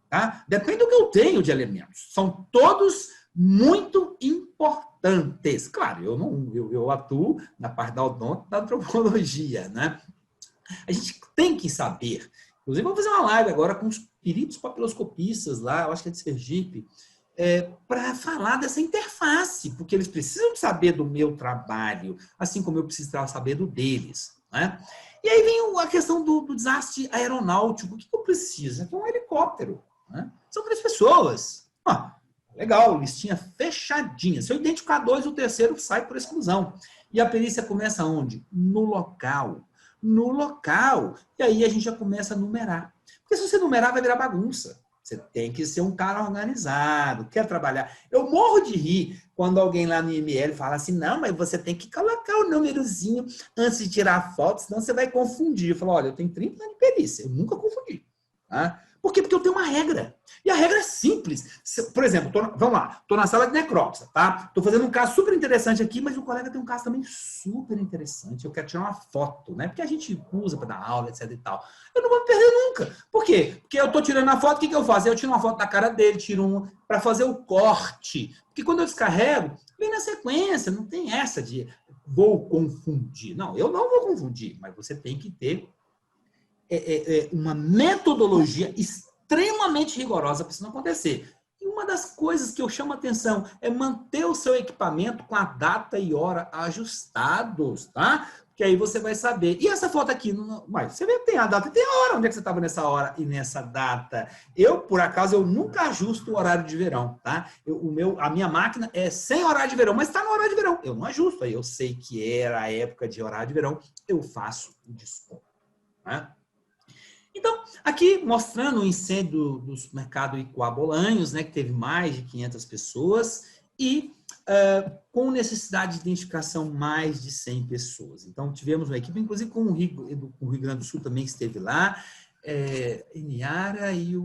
Tá? Depende do que eu tenho de elementos. São todos muito importantes. Claro, eu atuo na parte da odonto, da antropologia, né? A gente tem que saber. Inclusive, vou fazer uma live agora com os peritos papiloscopistas lá, eu acho que é de Sergipe, para falar dessa interface, porque eles precisam saber do meu trabalho, assim como eu preciso saber do deles, né? E aí vem a questão do desastre aeronáutico. O que eu preciso? É um helicóptero, né? São 3 pessoas. Legal, listinha fechadinha. Se eu identificar 2, o terceiro sai por exclusão. E a perícia começa onde? No local. No local. E aí a gente já começa a numerar. Porque se você numerar, vai virar bagunça. Você tem que ser um cara organizado, quer trabalhar. Eu morro de rir quando alguém lá no IML fala assim, não, mas você tem que colocar o númerozinho antes de tirar a foto, senão você vai confundir. Eu falo, olha, eu tenho 30 anos de perícia, eu nunca confundi. Tá? Por quê? Porque eu tenho uma regra. E a regra é simples. Por exemplo, vamos lá, estou na sala de necrópsia, tá? Estou fazendo um caso super interessante aqui, mas o colega tem um caso também super interessante. Eu quero tirar uma foto, né? Porque a gente usa para dar aula, etc e tal. Eu não vou me perder nunca. Por quê? Porque eu estou tirando a foto, o que eu faço? Eu tiro uma foto da cara dele, tiro uma para fazer o corte. Porque quando eu descarrego, vem na sequência, não tem essa de vou confundir. Não, eu não vou confundir, mas você tem que ter uma metodologia extremamente rigorosa para isso não acontecer. E uma das coisas que eu chamo a atenção é manter o seu equipamento com a data e hora ajustados, tá? Que aí você vai saber. E essa foto aqui, mas você vê que tem a data e tem a hora. Onde é que você estava nessa hora e nessa data? Eu, por acaso, eu nunca ajusto o horário de verão, tá? A minha máquina é sem horário de verão, mas está no horário de verão. Eu não ajusto. Aí eu sei que era a época de horário de verão, eu faço o desconto, né? Então, aqui mostrando o incêndio do supermercado Icuá Bolanhos, né, que teve mais de 500 pessoas e com necessidade de identificação mais de 100 pessoas. Então, tivemos uma equipe, inclusive com o Rio Grande do Sul também que esteve lá, Eniara e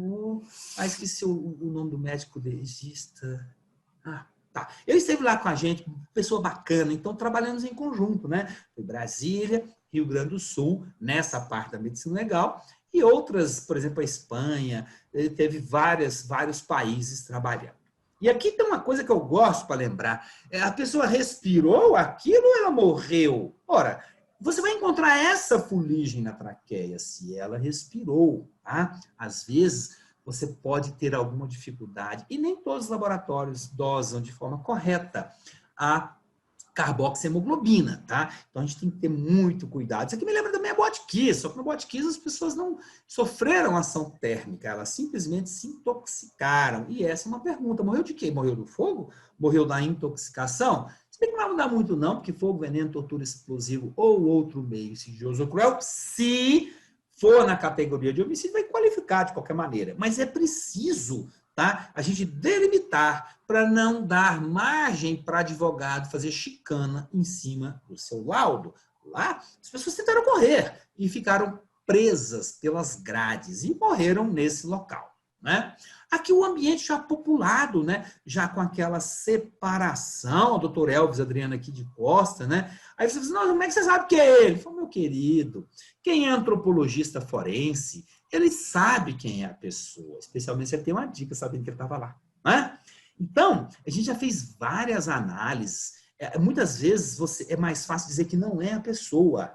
esqueci o nome do médico legista. Tá. Ele esteve lá com a gente, pessoa bacana, então trabalhamos em conjunto, né? Foi Brasília, Rio Grande do Sul, nessa parte da medicina legal, e outras, por exemplo, a Espanha, ele teve vários países trabalhando. E aqui tem uma coisa que eu gosto para lembrar, a pessoa respirou aquilo ou ela morreu? Ora, você vai encontrar essa fuligem na traqueia se ela respirou, tá? Às vezes, você pode ter alguma dificuldade, e nem todos os laboratórios dosam de forma correta a carboxiemoglobina, tá? Então, a gente tem que ter muito cuidado. Isso aqui me lembra também a Botkiss, só que no Botkiss as pessoas não sofreram ação térmica, elas simplesmente se intoxicaram. E essa é uma pergunta, morreu de quê? Morreu do fogo? Morreu da intoxicação? Se bem que não vai mudar muito não, porque fogo, veneno, tortura, explosivo ou outro meio insidioso ou cruel, se for na categoria de homicídio, vai qualificar de qualquer maneira. Mas é preciso, tá, a gente delimitar para não dar margem para advogado fazer chicana em cima do seu laudo. Lá, as pessoas tentaram correr e ficaram presas pelas grades e morreram nesse local, né? Aqui o ambiente já populado, né? Já com aquela separação, o doutor Elvis Adriano aqui de Costa, né? Aí você diz, não, como é que você sabe que é ele? Ele falou, meu querido, quem é antropologista forense, ele sabe quem é a pessoa, especialmente se ele tem uma dica sabendo que ele estava lá, né? Então, a gente já fez várias análises. Muitas vezes é mais fácil dizer que não é a pessoa.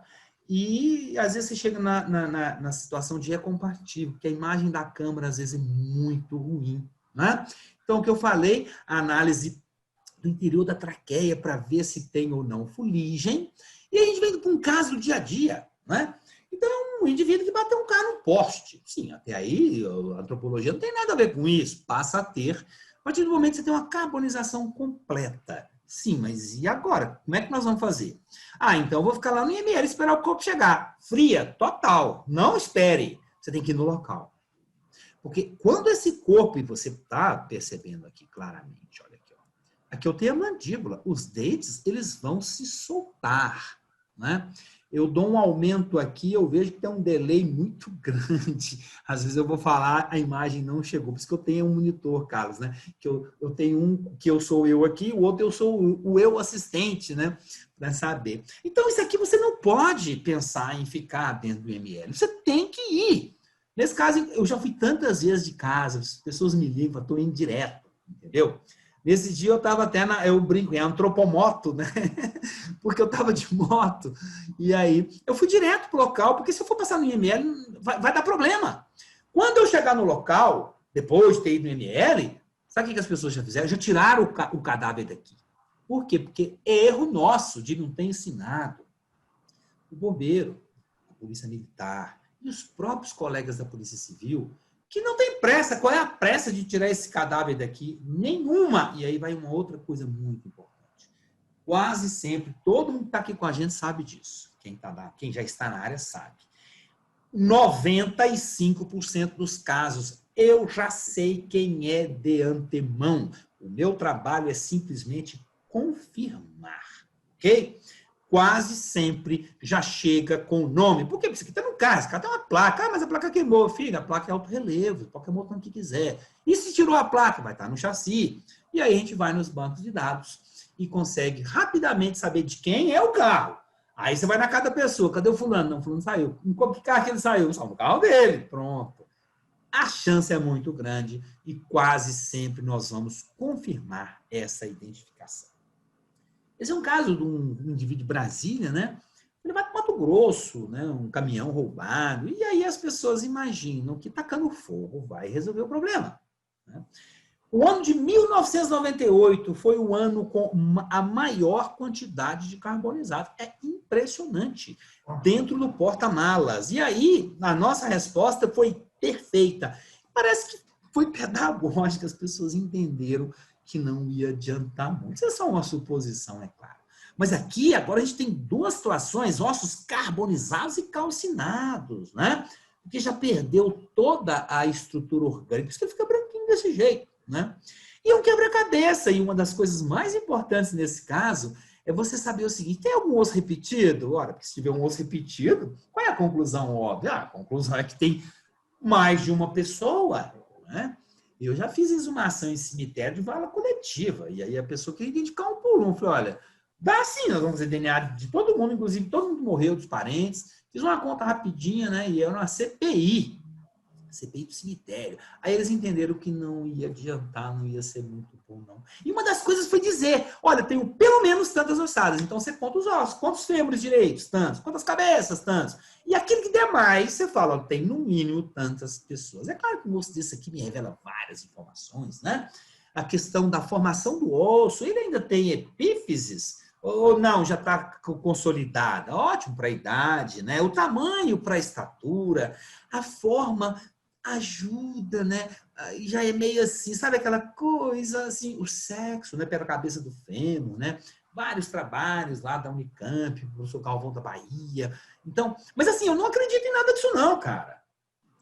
E, às vezes, você chega na situação de compatível, porque a imagem da câmera, às vezes, é muito ruim, né? Então, o que eu falei, a análise do interior da traqueia para ver se tem ou não fuligem. E a gente vem para um caso do dia a dia, né? Então, um indivíduo que bateu um carro no poste. Sim, até aí, a antropologia não tem nada a ver com isso. Passa a ter. A partir do momento que você tem uma carbonização completa. Sim, mas e agora? Como é que nós vamos fazer? Então eu vou ficar lá no IML esperar o corpo chegar. Fria, total. Não espere. Você tem que ir no local. Porque quando esse corpo, e você está percebendo aqui claramente, olha aqui, ó. Aqui eu tenho a mandíbula. Os dentes, eles vão se soltar, né? Eu dou um aumento aqui, eu vejo que tem um delay muito grande. Às vezes eu vou falar, a imagem não chegou. Por isso que eu tenho um monitor, Carlos, né? Que eu tenho um que eu sou eu aqui, o outro eu sou o eu assistente, né? Para saber. Então, isso aqui você não pode pensar em ficar dentro do IML. Você tem que ir. Nesse caso, eu já fui tantas vezes de casa, as pessoas me ligam, estou indo direto, entendeu? Nesse dia eu estava até eu brinco, é antropomoto, né? Porque eu estava de moto. E aí eu fui direto para o local, porque se eu for passar no IML, vai dar problema. Quando eu chegar no local, depois de ter ido no IML, sabe o que as pessoas já fizeram? Já tiraram o cadáver daqui. Por quê? Porque é erro nosso de não ter ensinado o bombeiro, a polícia militar e os próprios colegas da Polícia Civil que não tem pressa. Qual é a pressa de tirar esse cadáver daqui? Nenhuma. E aí vai uma outra coisa muito importante. Quase sempre, todo mundo que está aqui com a gente sabe disso. Quem já está na área sabe. 95% dos casos, eu já sei quem é de antemão. O meu trabalho é simplesmente confirmar, ok? Quase sempre já chega com o nome. Por quê? Porque isso aqui está no carro, esse cara tem uma placa. Ah, mas a placa queimou. Filho, a placa é alto relevo, pode queimar o que quiser. E se tirou a placa? Vai estar no chassi. E aí a gente vai nos bancos de dados e consegue rapidamente saber de quem é o carro. Aí você vai na casa da pessoa. Cadê o fulano? Não, o fulano saiu. Em que carro que ele saiu? Saiu no carro dele. Pronto. A chance é muito grande e quase sempre nós vamos confirmar essa identificação. Esse é um caso de um indivíduo de Brasília, né? Ele vai para Mato Grosso, né? Um caminhão roubado. E aí as pessoas imaginam que tacando fogo vai resolver o problema, né? O ano de 1998 foi o ano com a maior quantidade de carbonizados. É impressionante. Dentro do porta-malas. E aí, a nossa resposta foi perfeita. Parece que foi pedagógica. As pessoas entenderam que não ia adiantar muito. Isso é só uma suposição, é claro. Mas aqui, agora, a gente tem duas situações, ossos carbonizados e calcinados, né? Porque já perdeu toda a estrutura orgânica, por isso que ele fica branquinho desse jeito, né? E é um quebra-cabeça, e uma das coisas mais importantes nesse caso é você saber o seguinte, tem algum osso repetido? Ora, porque se tiver um osso repetido, qual é a conclusão óbvia? A conclusão é que tem mais de uma pessoa, né? Eu já fiz exumação em cemitério de vala coletiva, e aí a pessoa queria identificar um por um. Eu falei, olha, dá sim, nós vamos fazer DNA de todo mundo, inclusive todo mundo morreu, dos parentes. Fiz uma conta rapidinha, né? E era uma CPI do cemitério. Aí eles entenderam que não ia adiantar, não ia ser muito bom, não. E uma das coisas foi dizer, olha, tenho pelo menos tantas ossadas, então você conta os ossos, quantos fêmures direitos? Tantos. Quantas cabeças? Tantos. E aquilo que der mais, você fala, ó, tem no mínimo tantas pessoas. É claro que o moço desse aqui me revela várias informações, né? A questão da formação do osso, ele ainda tem epífises, ou não, já está consolidada? Ótimo para a idade, né? O tamanho para a estatura, a forma ajuda, né? Já é meio assim, sabe aquela coisa assim, o sexo, né? Pela cabeça do fêmur, né? Vários trabalhos lá da Unicamp, o professor Galvão da Bahia. Então, mas assim, eu não acredito em nada disso não, cara.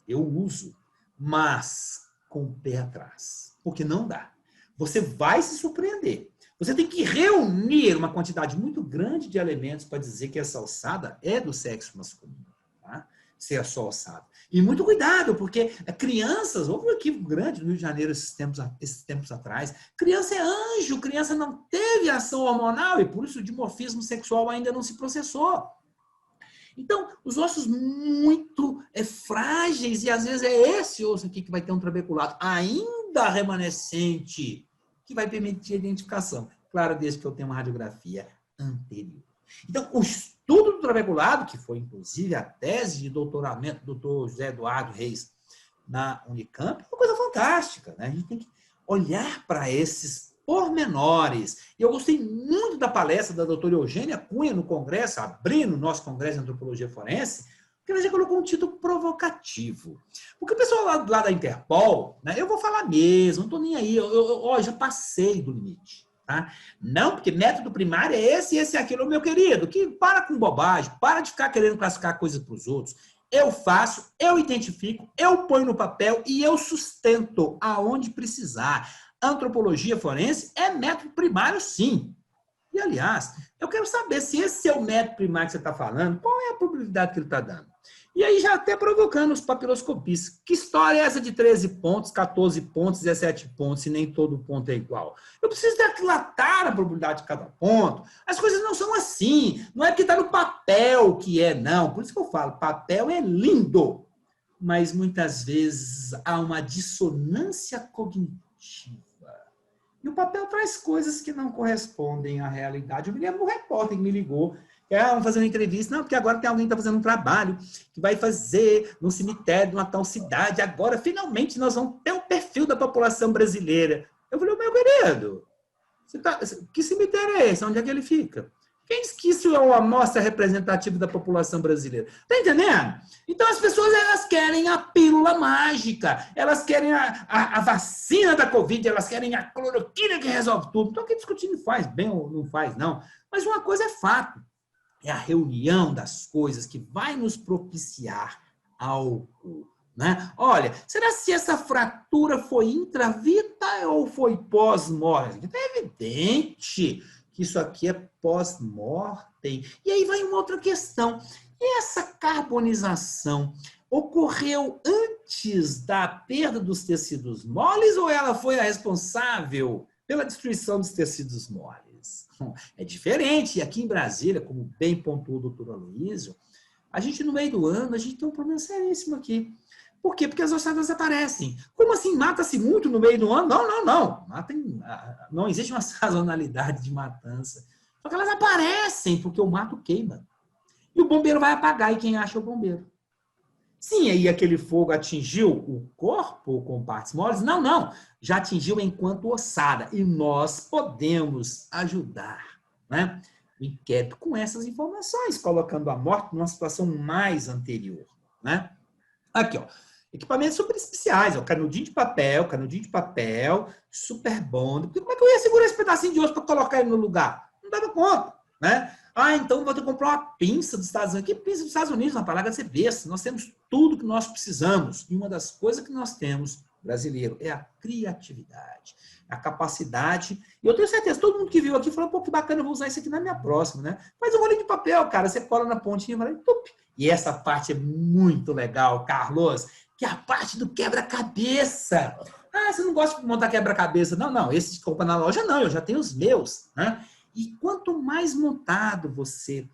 Eu uso, mas com o pé atrás, porque não dá. Você vai se surpreender. Você tem que reunir uma quantidade muito grande de elementos para dizer que essa ossada é do sexo masculino, tá? Se é só ossada. E muito cuidado, porque crianças, houve um equívoco grande no Rio de Janeiro esses tempos atrás, criança é anjo, criança não teve ação hormonal e por isso o dimorfismo sexual ainda não se processou. Então, os ossos muito frágeis, e às vezes é esse osso aqui que vai ter um trabeculado ainda remanescente, que vai permitir a identificação. Claro, desde que eu tenha uma radiografia anterior. Então, o estudo do trabeculado, que foi inclusive a tese de doutoramento do Dr. José Eduardo Reis na Unicamp, é uma coisa fantástica, né? A gente tem que olhar para esses pormenores. E eu gostei muito da palestra da doutora Eugênia Cunha no congresso, abrindo o nosso congresso de antropologia forense, porque ela já colocou um título provocativo. Porque o pessoal lá da Interpol, né, eu vou falar mesmo, não estou nem aí, eu já passei do limite. Tá? Não, porque método primário é esse e aquilo, meu querido, que para com bobagem, para de ficar querendo classificar coisas para os outros. Eu faço, eu identifico, eu ponho no papel e eu sustento aonde precisar. Antropologia forense é método primário, sim. E, aliás, eu quero saber se esse é o método primário que você está falando, qual é a probabilidade que ele está dando? E aí já até provocando os papiloscopistas. Que história é essa de 13 pontos, 14 pontos, 17 pontos, se nem todo ponto é igual? Eu preciso aquilatar a probabilidade de cada ponto. As coisas não são assim. Não é porque está no papel que é, não. Por isso que eu falo, papel é lindo. Mas muitas vezes há uma dissonância cognitiva. E o papel traz coisas que não correspondem à realidade. Eu me lembro do repórter que me ligou, vamos fazer uma entrevista, não, porque agora tem alguém que está fazendo um trabalho que vai fazer no cemitério de uma tal cidade, agora finalmente nós vamos ter o perfil da população brasileira. Eu falei, meu querido, que cemitério é esse? Onde é que ele fica? Quem diz que isso é uma amostra representativa da população brasileira? Tá entendendo? Então as pessoas elas querem a pílula mágica, elas querem a vacina da Covid, elas querem a cloroquina que resolve tudo. Então, aqui discutindo faz bem ou não faz, não. Mas uma coisa é fato. É a reunião das coisas que vai nos propiciar algo, né? Olha, será se essa fratura foi intravita ou foi pós-mortem? É evidente que isso aqui é pós-mortem. E aí vai uma outra questão. E essa carbonização ocorreu antes da perda dos tecidos moles ou ela foi a responsável pela destruição dos tecidos moles? É diferente. E aqui em Brasília, como bem pontuou o doutor Aloysio, a gente, no meio do ano, a gente tem um problema seríssimo aqui. Por quê? Porque as ossadadas aparecem. Como assim? Mata-se muito no meio do ano? Não. Não existe uma sazonalidade de matança. Só que elas aparecem porque o mato queima. E o bombeiro vai apagar. E quem acha é o bombeiro. Sim, aí aquele fogo atingiu o corpo com partes moles? Não. Já atingiu enquanto ossada. E nós podemos ajudar, né? O inquérito com essas informações, colocando a morte numa situação mais anterior, né? Aqui, ó. Equipamentos super especiais, ó. Canudinho de papel, super bond. Porque como é que eu ia segurar esse pedacinho de osso para colocar ele no lugar? Não dava conta, né? Então vou ter que comprar uma pinça dos Estados Unidos. Que pinça dos Estados Unidos? Uma palavra de ser besta. Nós temos tudo que nós precisamos. E uma das coisas que nós temos, brasileiro, é a criatividade, a capacidade. E eu tenho certeza, todo mundo que viu aqui falou, pô, que bacana, eu vou usar isso aqui na minha próxima, né? Faz um rolinho de papel, cara. Você cola na pontinha e vai lá e tup. E essa parte é muito legal, Carlos, que é a parte do quebra-cabeça. Você não gosta de montar quebra-cabeça? Não. Esse que compra na loja, não. Eu já tenho os meus, né? E quanto mais montado você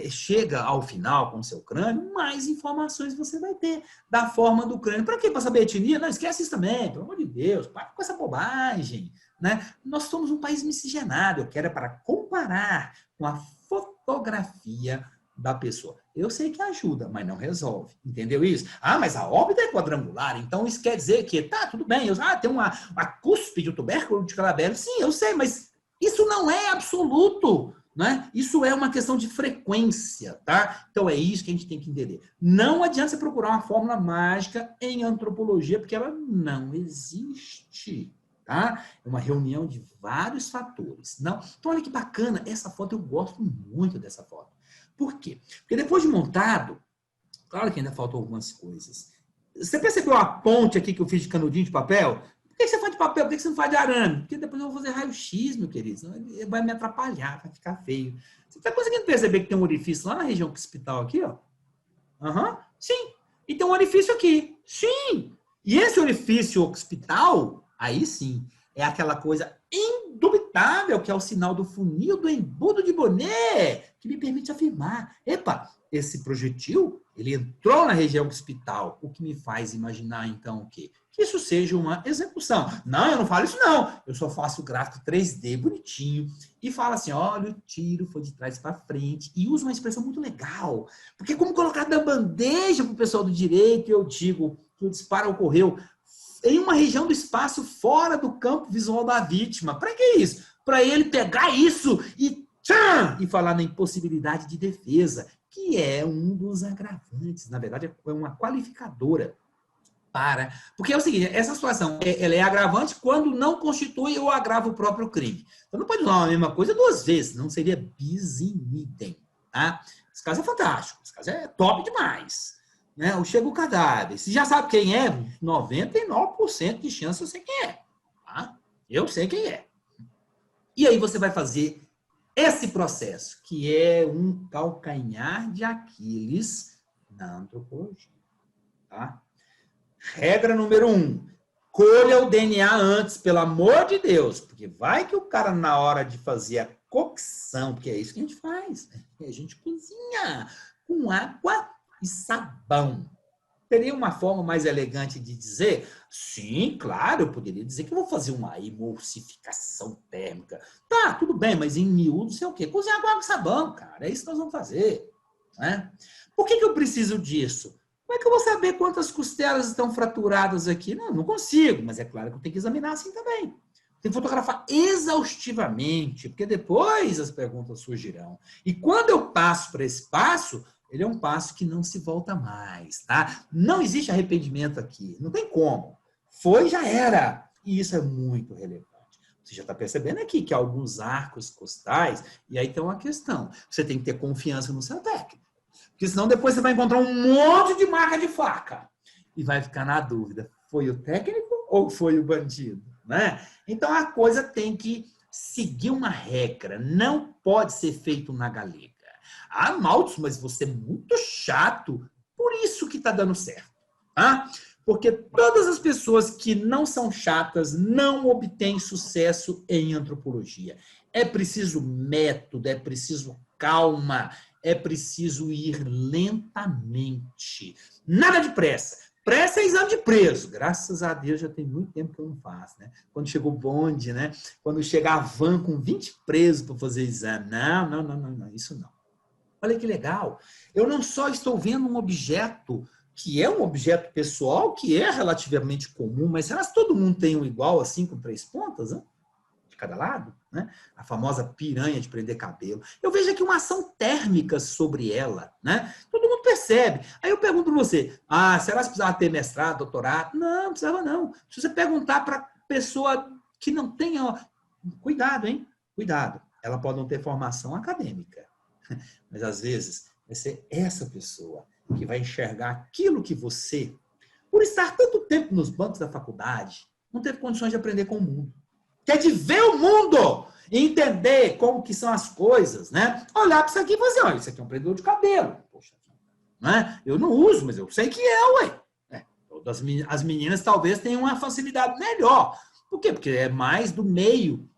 chega ao final com o seu crânio, mais informações você vai ter da forma do crânio. Para quê? Para saber a etnia? Não, esquece isso também, pelo amor de Deus, para com essa bobagem, né? Nós somos um país miscigenado, eu quero é para comparar com a fotografia da pessoa. Eu sei que ajuda, mas não resolve. Entendeu isso? Mas a órbita é quadrangular, então isso quer dizer que, tudo bem, tem uma cúspide, o tubérculo de Calabelli. Sim, eu sei, mas isso não é absoluto, né? Isso é uma questão de frequência, tá? Então é isso que a gente tem que entender. Não adianta você procurar uma fórmula mágica em antropologia, porque ela não existe, tá? É uma reunião de vários fatores. Não? Então olha que bacana, essa foto, eu gosto muito dessa foto. Por quê? Porque depois de montado, claro que ainda faltam algumas coisas. Você percebeu a ponte aqui que eu fiz de canudinho de papel? Por que você faz de papel? Por que você não faz de arame? Porque depois eu vou fazer raio-x, meu querido. Senão ele vai me atrapalhar, vai ficar feio. Você está conseguindo perceber que tem um orifício lá na região occipital aqui, ó? Sim. E tem um orifício aqui. Sim. E esse orifício occipital, aí sim, é aquela coisa indubitável que é o sinal do funil do embudo de Bonnet, que me permite afirmar, esse projetil, ele entrou na região occipital, o que me faz imaginar, então, o quê? Que isso seja uma execução. Não, eu não falo isso, não. Eu só faço o gráfico 3D bonitinho e falo assim, olha, o tiro foi de trás para frente e uso uma expressão muito legal, porque como colocar da bandeja para o pessoal do direito, eu digo que o disparo ocorreu em uma região do espaço fora do campo visual da vítima. Para que isso? Para ele pegar isso e falar na impossibilidade de defesa, que é um dos agravantes. Na verdade, é uma qualificadora porque é o seguinte, essa situação ela é agravante quando não constitui ou agrava o próprio crime. Então não pode usar a mesma coisa duas vezes, não seria bis in idem, tá? Esse caso é fantástico, esse caso é top demais. Né? Chega o cadáver, você já sabe quem é, 99% de chance eu sei quem é. Tá? Eu sei quem é. E aí você vai fazer esse processo, que é um calcanhar de Aquiles na antropologia. Tá? Regra número 1, colha o DNA antes, pelo amor de Deus, porque vai que o cara, na hora de fazer a cocção, porque é isso que a gente faz, né? A gente cozinha com água e sabão. Teria uma forma mais elegante de dizer? Sim, claro, eu poderia dizer que eu vou fazer uma emulsificação térmica. Tá, tudo bem, mas em miúdo, sei o quê? Cozinhar com água e sabão, cara. É isso que nós vamos fazer. Né? Por que eu preciso disso? Como é que eu vou saber quantas costelas estão fraturadas aqui? Não consigo, mas é claro que eu tenho que examinar assim também. Tem que fotografar exaustivamente, porque depois as perguntas surgirão. E quando eu passo para esse passo, ele é um passo que não se volta mais, tá? Não existe arrependimento aqui, não tem como. Foi, já era. E isso é muito relevante. Você já está percebendo aqui que há alguns arcos costais, e aí tem uma questão. Você tem que ter confiança no seu técnico. Porque senão depois você vai encontrar um monte de marca de faca. E vai ficar na dúvida, foi o técnico ou foi o bandido? Né? Então a coisa tem que seguir uma regra. Não pode ser feito na galega. Ah, Maltz, mas você é muito chato. Por isso que está dando certo. Tá? Porque todas as pessoas que não são chatas não obtêm sucesso em antropologia. É preciso método, é preciso calma, é preciso ir lentamente. Nada de pressa. Pressa é exame de preso. Graças a Deus já tem muito tempo que eu não faço, né? Quando chegou o bonde, né? Quando chega a van com 20 presos para fazer exame. Não, isso não. Olha que legal. Eu não só estou vendo um objeto que é um objeto pessoal, que é relativamente comum, mas será que todo mundo tem um igual assim, com 3 pontas, né? De cada lado? Né? A famosa piranha de prender cabelo. Eu vejo aqui uma ação térmica sobre ela. Né? Todo mundo percebe. Aí eu pergunto para você, será que precisava ter mestrado, doutorado? Não precisava não. Se você perguntar para pessoa que não tenha... Cuidado, hein? Cuidado. Ela pode não ter formação acadêmica. Mas, às vezes, vai ser essa pessoa que vai enxergar aquilo que você, por estar tanto tempo nos bancos da faculdade, não teve condições de aprender com o mundo. Quer de ver o mundo e entender como que são as coisas, né? Olhar para isso aqui e fazer, olha, isso aqui é um prendedor de cabelo. Poxa, né? Eu não uso, mas eu sei que ué. As meninas talvez tenham uma facilidade melhor. Por quê? Porque é mais do meio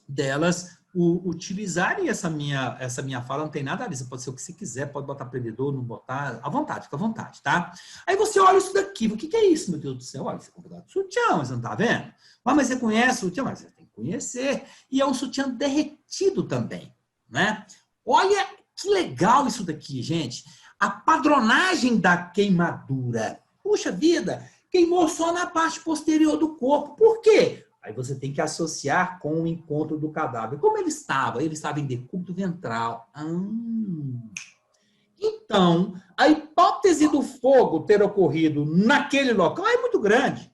delas utilizarem essa minha fala, não tem nada a ver, você pode ser o que você quiser, pode botar prendedor, não botar, à vontade, fica à vontade, tá? Aí você olha isso daqui, o que é isso, meu Deus do céu? Olha, você comprou um sutiã, você não tá vendo? Mas você conhece o sutiã? Mas você tem que conhecer. E é um sutiã derretido também, né? Olha que legal isso daqui, gente. A padronagem da queimadura. Puxa vida, queimou só na parte posterior do corpo. Por quê? Aí você tem que associar com o encontro do cadáver. Como ele estava? Ele estava em decúbito ventral. Então, a hipótese do fogo ter ocorrido naquele local é muito grande.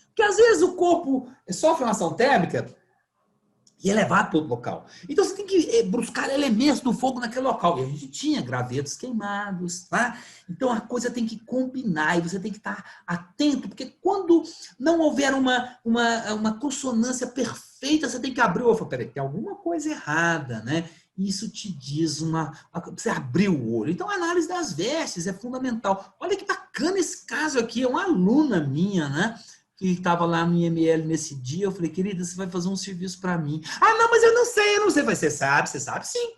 Porque às vezes o corpo sofre uma ação térmica e é levado para outro local. Então você tem que buscar elementos do fogo naquele local. E a gente tinha gravetos queimados, tá? Então a coisa tem que combinar e você tem que estar atento, porque quando não houver uma consonância perfeita, você tem que abrir o olho. Peraí, tem alguma coisa errada, né? Isso te diz você abrir o olho. Então a análise das vestes é fundamental. Olha que bacana esse caso aqui, é uma aluna minha, né? Que estava lá no IML nesse dia, eu falei, querida, você vai fazer um serviço para mim. Não, mas eu não sei. Mas você sabe sim.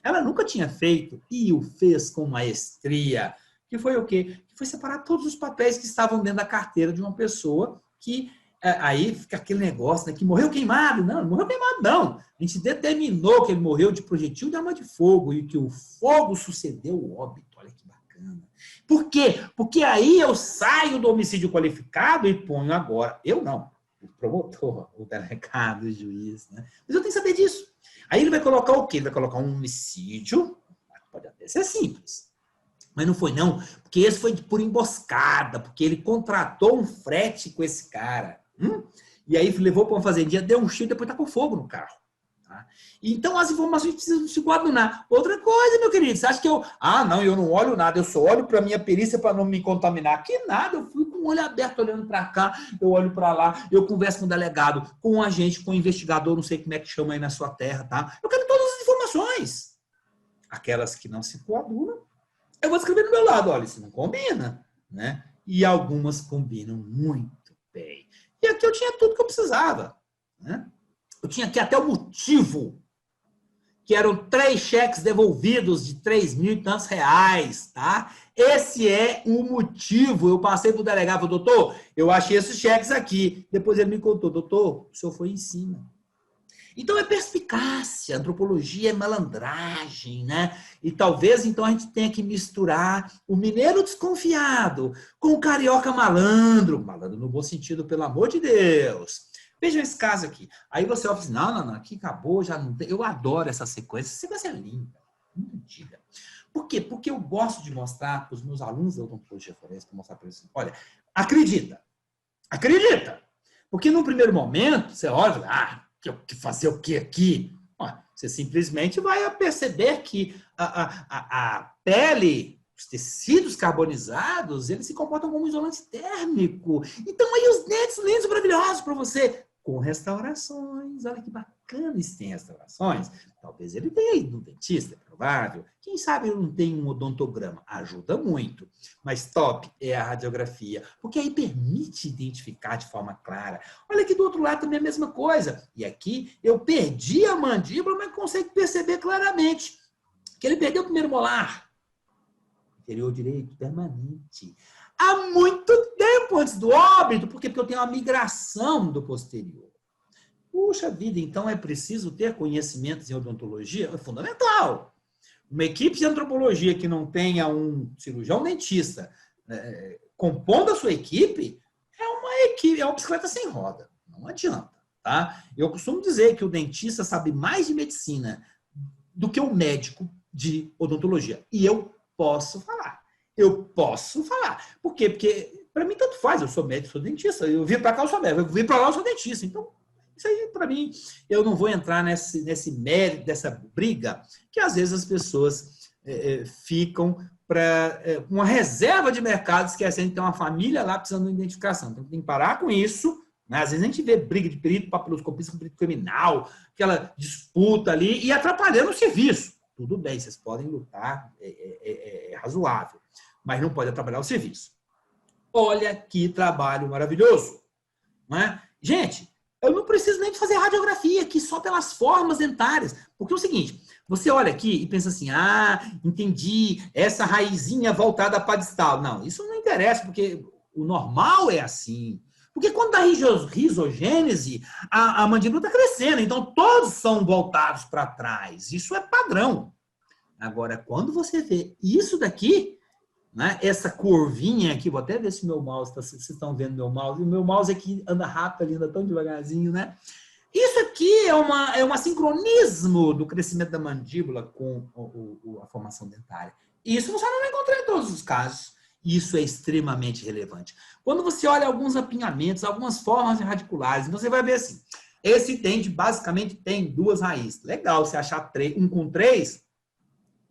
Ela nunca tinha feito e o fez com maestria. Que foi o quê? Que foi separar todos os papéis que estavam dentro da carteira de uma pessoa que, aí fica aquele negócio, né, que morreu queimado. Não morreu queimado, não. A gente determinou que ele morreu de projetil de arma de fogo e que o fogo sucedeu o óbito. Olha que bacana. Por quê? Porque aí eu saio do homicídio qualificado e ponho agora. Eu não. O promotor, o delegado, o juiz, né? Mas eu tenho que saber disso. Aí ele vai colocar o quê? Ele vai colocar um homicídio. Pode até ser simples. Mas não foi, não. Porque esse foi por emboscada. Porque ele contratou um frete com esse cara. E aí levou para uma fazendinha, deu um tiro e depois tá com fogo no carro. Então, as informações precisam se coadunar. Outra coisa, meu querido, você acha que eu não olho nada, eu só olho para a minha perícia para não me contaminar. Que nada, eu fui com o olho aberto olhando para cá, eu olho para lá, eu converso com o delegado, com o agente, com o investigador, não sei como é que chama aí na sua terra, tá? Eu quero todas as informações. Aquelas que não se coadunam, eu vou escrever do meu lado, olha, isso não combina, né? E algumas combinam muito bem. E aqui eu tinha tudo que eu precisava, né? Eu tinha aqui até o motivo que eram 3 cheques devolvidos de 3.000 e tantos reais, tá? Esse é o motivo. Eu passei para o delegado, falei, doutor, eu achei esses cheques aqui. Depois ele me contou, doutor, o senhor foi em cima. Então é perspicácia, antropologia é malandragem, né? E talvez então a gente tenha que misturar o mineiro desconfiado com o carioca malandro no bom sentido, pelo amor de Deus. Veja esse caso aqui. Aí você vai assim, não, aqui acabou, já não tem. Eu adoro essa sequência é linda, muito antiga. Por quê? Porque eu gosto de mostrar para os meus alunos da odontologia forense, para mostrar para eles, olha, acredita. Porque no primeiro momento, você olha e fala, fazer o que aqui? Você simplesmente vai perceber que a pele, os tecidos carbonizados, eles se comportam como um isolante térmico. Então, aí os dentes lindos, maravilhosos para você, com restaurações. Olha que bacana se tem restaurações. Talvez ele tenha ido no dentista, é provável. Quem sabe ele não tem um odontograma? Ajuda muito. Mas top é a radiografia, porque aí permite identificar de forma clara. Olha aqui do outro lado também a mesma coisa. E aqui eu perdi a mandíbula, mas consigo perceber claramente que ele perdeu o primeiro molar. Inferior direito permanente. Há muito tempo antes do óbito. Por quê? Porque eu tenho uma migração do posterior. Puxa vida, então é preciso ter conhecimentos em odontologia? É fundamental. Uma equipe de antropologia que não tenha um cirurgião dentista compondo a sua equipe, é uma bicicleta sem roda. Não adianta. Tá? Eu costumo dizer que o dentista sabe mais de medicina do que o médico de odontologia. E eu posso falar. Por quê? Porque para mim tanto faz. Eu sou médico, sou dentista. Eu vim para cá, eu sou médico. Eu vim para lá, eu sou dentista. Então, isso aí, para mim, eu não vou entrar nesse mérito, dessa briga, que às vezes as pessoas ficam para uma reserva de mercado, esquecendo que tem uma família lá precisando de identificação. Então, tem que parar com isso. Né? Às vezes a gente vê briga de perito, papiloscopista com perito criminal, aquela disputa ali, e atrapalhando o serviço. Tudo bem, vocês podem lutar, é razoável, mas não pode atrapalhar o serviço. Olha que trabalho maravilhoso. Não é? Gente, eu não preciso nem fazer radiografia aqui, só pelas formas dentárias. Porque é o seguinte, você olha aqui e pensa assim, entendi, essa raizinha voltada para a distal. Não, isso não interessa, porque o normal é assim. Porque quando dá risogênese, a mandíbula está crescendo, então todos são voltados para trás. Isso é padrão. Agora, quando você vê isso daqui, né, essa curvinha aqui, vou até ver se meu mouse, vocês estão vendo meu mouse, e o meu mouse aqui anda rápido, ali, anda tão devagarzinho, né? Isso aqui é um sincronismo do crescimento da mandíbula com a formação dentária. Isso você não vai encontrar em todos os casos. Isso é extremamente relevante. Quando você olha alguns apinhamentos, algumas formas radiculares, você vai ver assim, esse dente basicamente tem 2 raízes. Legal, você achar um com 3,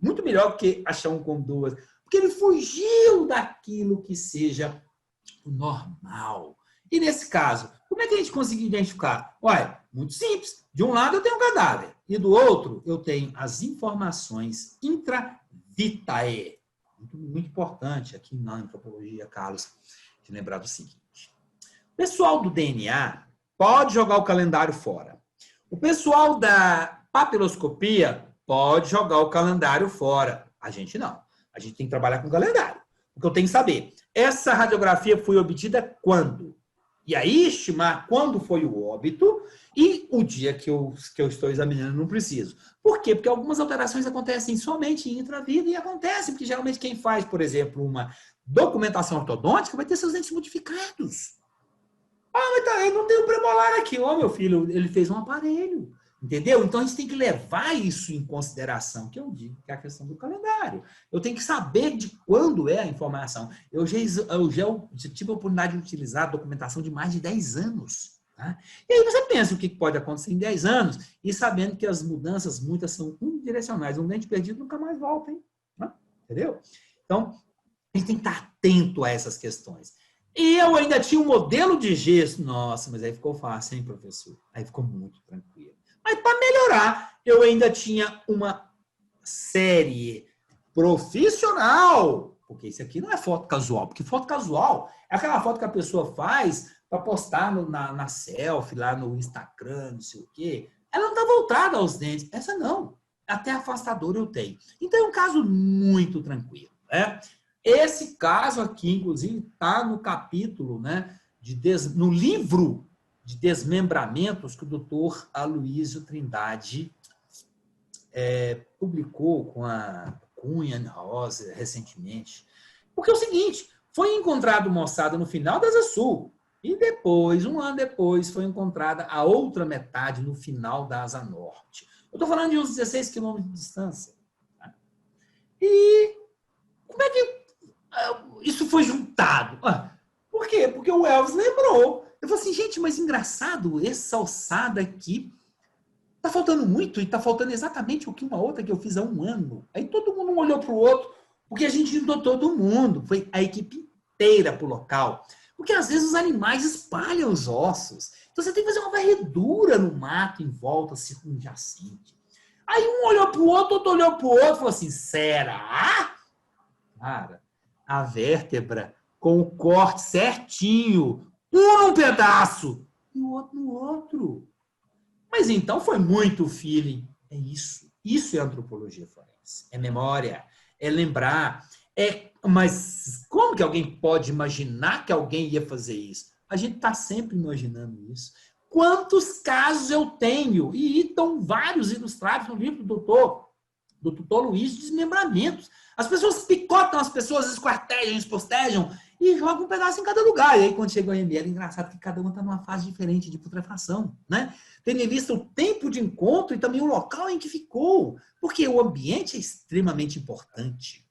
muito melhor do que achar um com 2, porque ele fugiu daquilo que seja o normal. E nesse caso, como é que a gente conseguiu identificar? Olha, muito simples. De um lado eu tenho o cadáver e do outro eu tenho as informações intravitae. Muito importante aqui na antropologia, Carlos, de lembrar do seguinte. O pessoal do DNA pode jogar o calendário fora. O pessoal da papiloscopia pode jogar o calendário fora. A gente não. A gente tem que trabalhar com o calendário. Porque eu tenho que saber, essa radiografia foi obtida quando? E aí estimar quando foi o óbito e o dia que eu estou examinando não preciso. Por quê? Porque algumas alterações acontecem somente em intravida e acontecem, porque geralmente quem faz, por exemplo, uma documentação ortodôntica vai ter seus dentes modificados. Mas eu não tenho premolar aqui. Meu filho, ele fez um aparelho. Entendeu? Então, a gente tem que levar isso em consideração, que eu digo que é a questão do calendário. Eu tenho que saber de quando é a informação. Eu já tive a oportunidade de utilizar a documentação de mais de 10 anos. Tá? E aí você pensa o que pode acontecer em 10 anos, e sabendo que as mudanças, muitas são unidirecionais. Um dente perdido nunca mais volta, hein? Entendeu? Então, a gente tem que estar atento a essas questões. E eu ainda tinha um modelo de gesso. Nossa, mas aí ficou fácil, hein, professor? Aí ficou muito tranquilo. Mas para melhorar, eu ainda tinha uma série profissional. Porque isso aqui não é foto casual. Porque foto casual é aquela foto que a pessoa faz para postar na selfie, lá no Instagram, não sei o quê. Ela não está voltada aos dentes. Essa não. até afastador eu tenho. Então é um caso muito tranquilo, né? Esse caso aqui, inclusive, está no capítulo, né, no livro de desmembramentos que o doutor Aloysio Trindade publicou com a Cunha Rosa recentemente. Porque é o seguinte, foi encontrado uma ossada no final da Asa Sul e depois, um ano depois, foi encontrada a outra metade no final da Asa Norte. Eu estou falando de uns 16 quilômetros de distância. Tá? E como é que isso foi juntado? Por quê? Porque o Elvis lembrou. Eu falei assim, gente, mas engraçado, essa ossada aqui tá faltando muito e tá faltando exatamente o que uma outra que eu fiz há um ano. Aí todo mundo um olhou para o outro, porque a gente juntou todo mundo. Foi a equipe inteira pro local. Porque às vezes os animais espalham os ossos. Então você tem que fazer uma varredura no mato em volta circunjacente. Aí um olhou para o outro, outro olhou para o outro e falou assim, será? Cara, a vértebra com o corte certinho, um num pedaço e o outro no outro. Mas então foi muito feeling. É isso. Isso é antropologia forense. É memória, é lembrar. Mas como que alguém pode imaginar que alguém ia fazer isso? A gente está sempre imaginando isso. Quantos casos eu tenho? E estão vários ilustrados no livro do doutor Luiz de desmembramentos. As pessoas picotam as pessoas, esquartejam, espostejam e jogam um pedaço em cada lugar. E aí, quando chega o ML, é engraçado que cada um está numa fase diferente de putrefação, né? Tendo em vista o tempo de encontro e também o local em que ficou. Porque o ambiente é extremamente importante.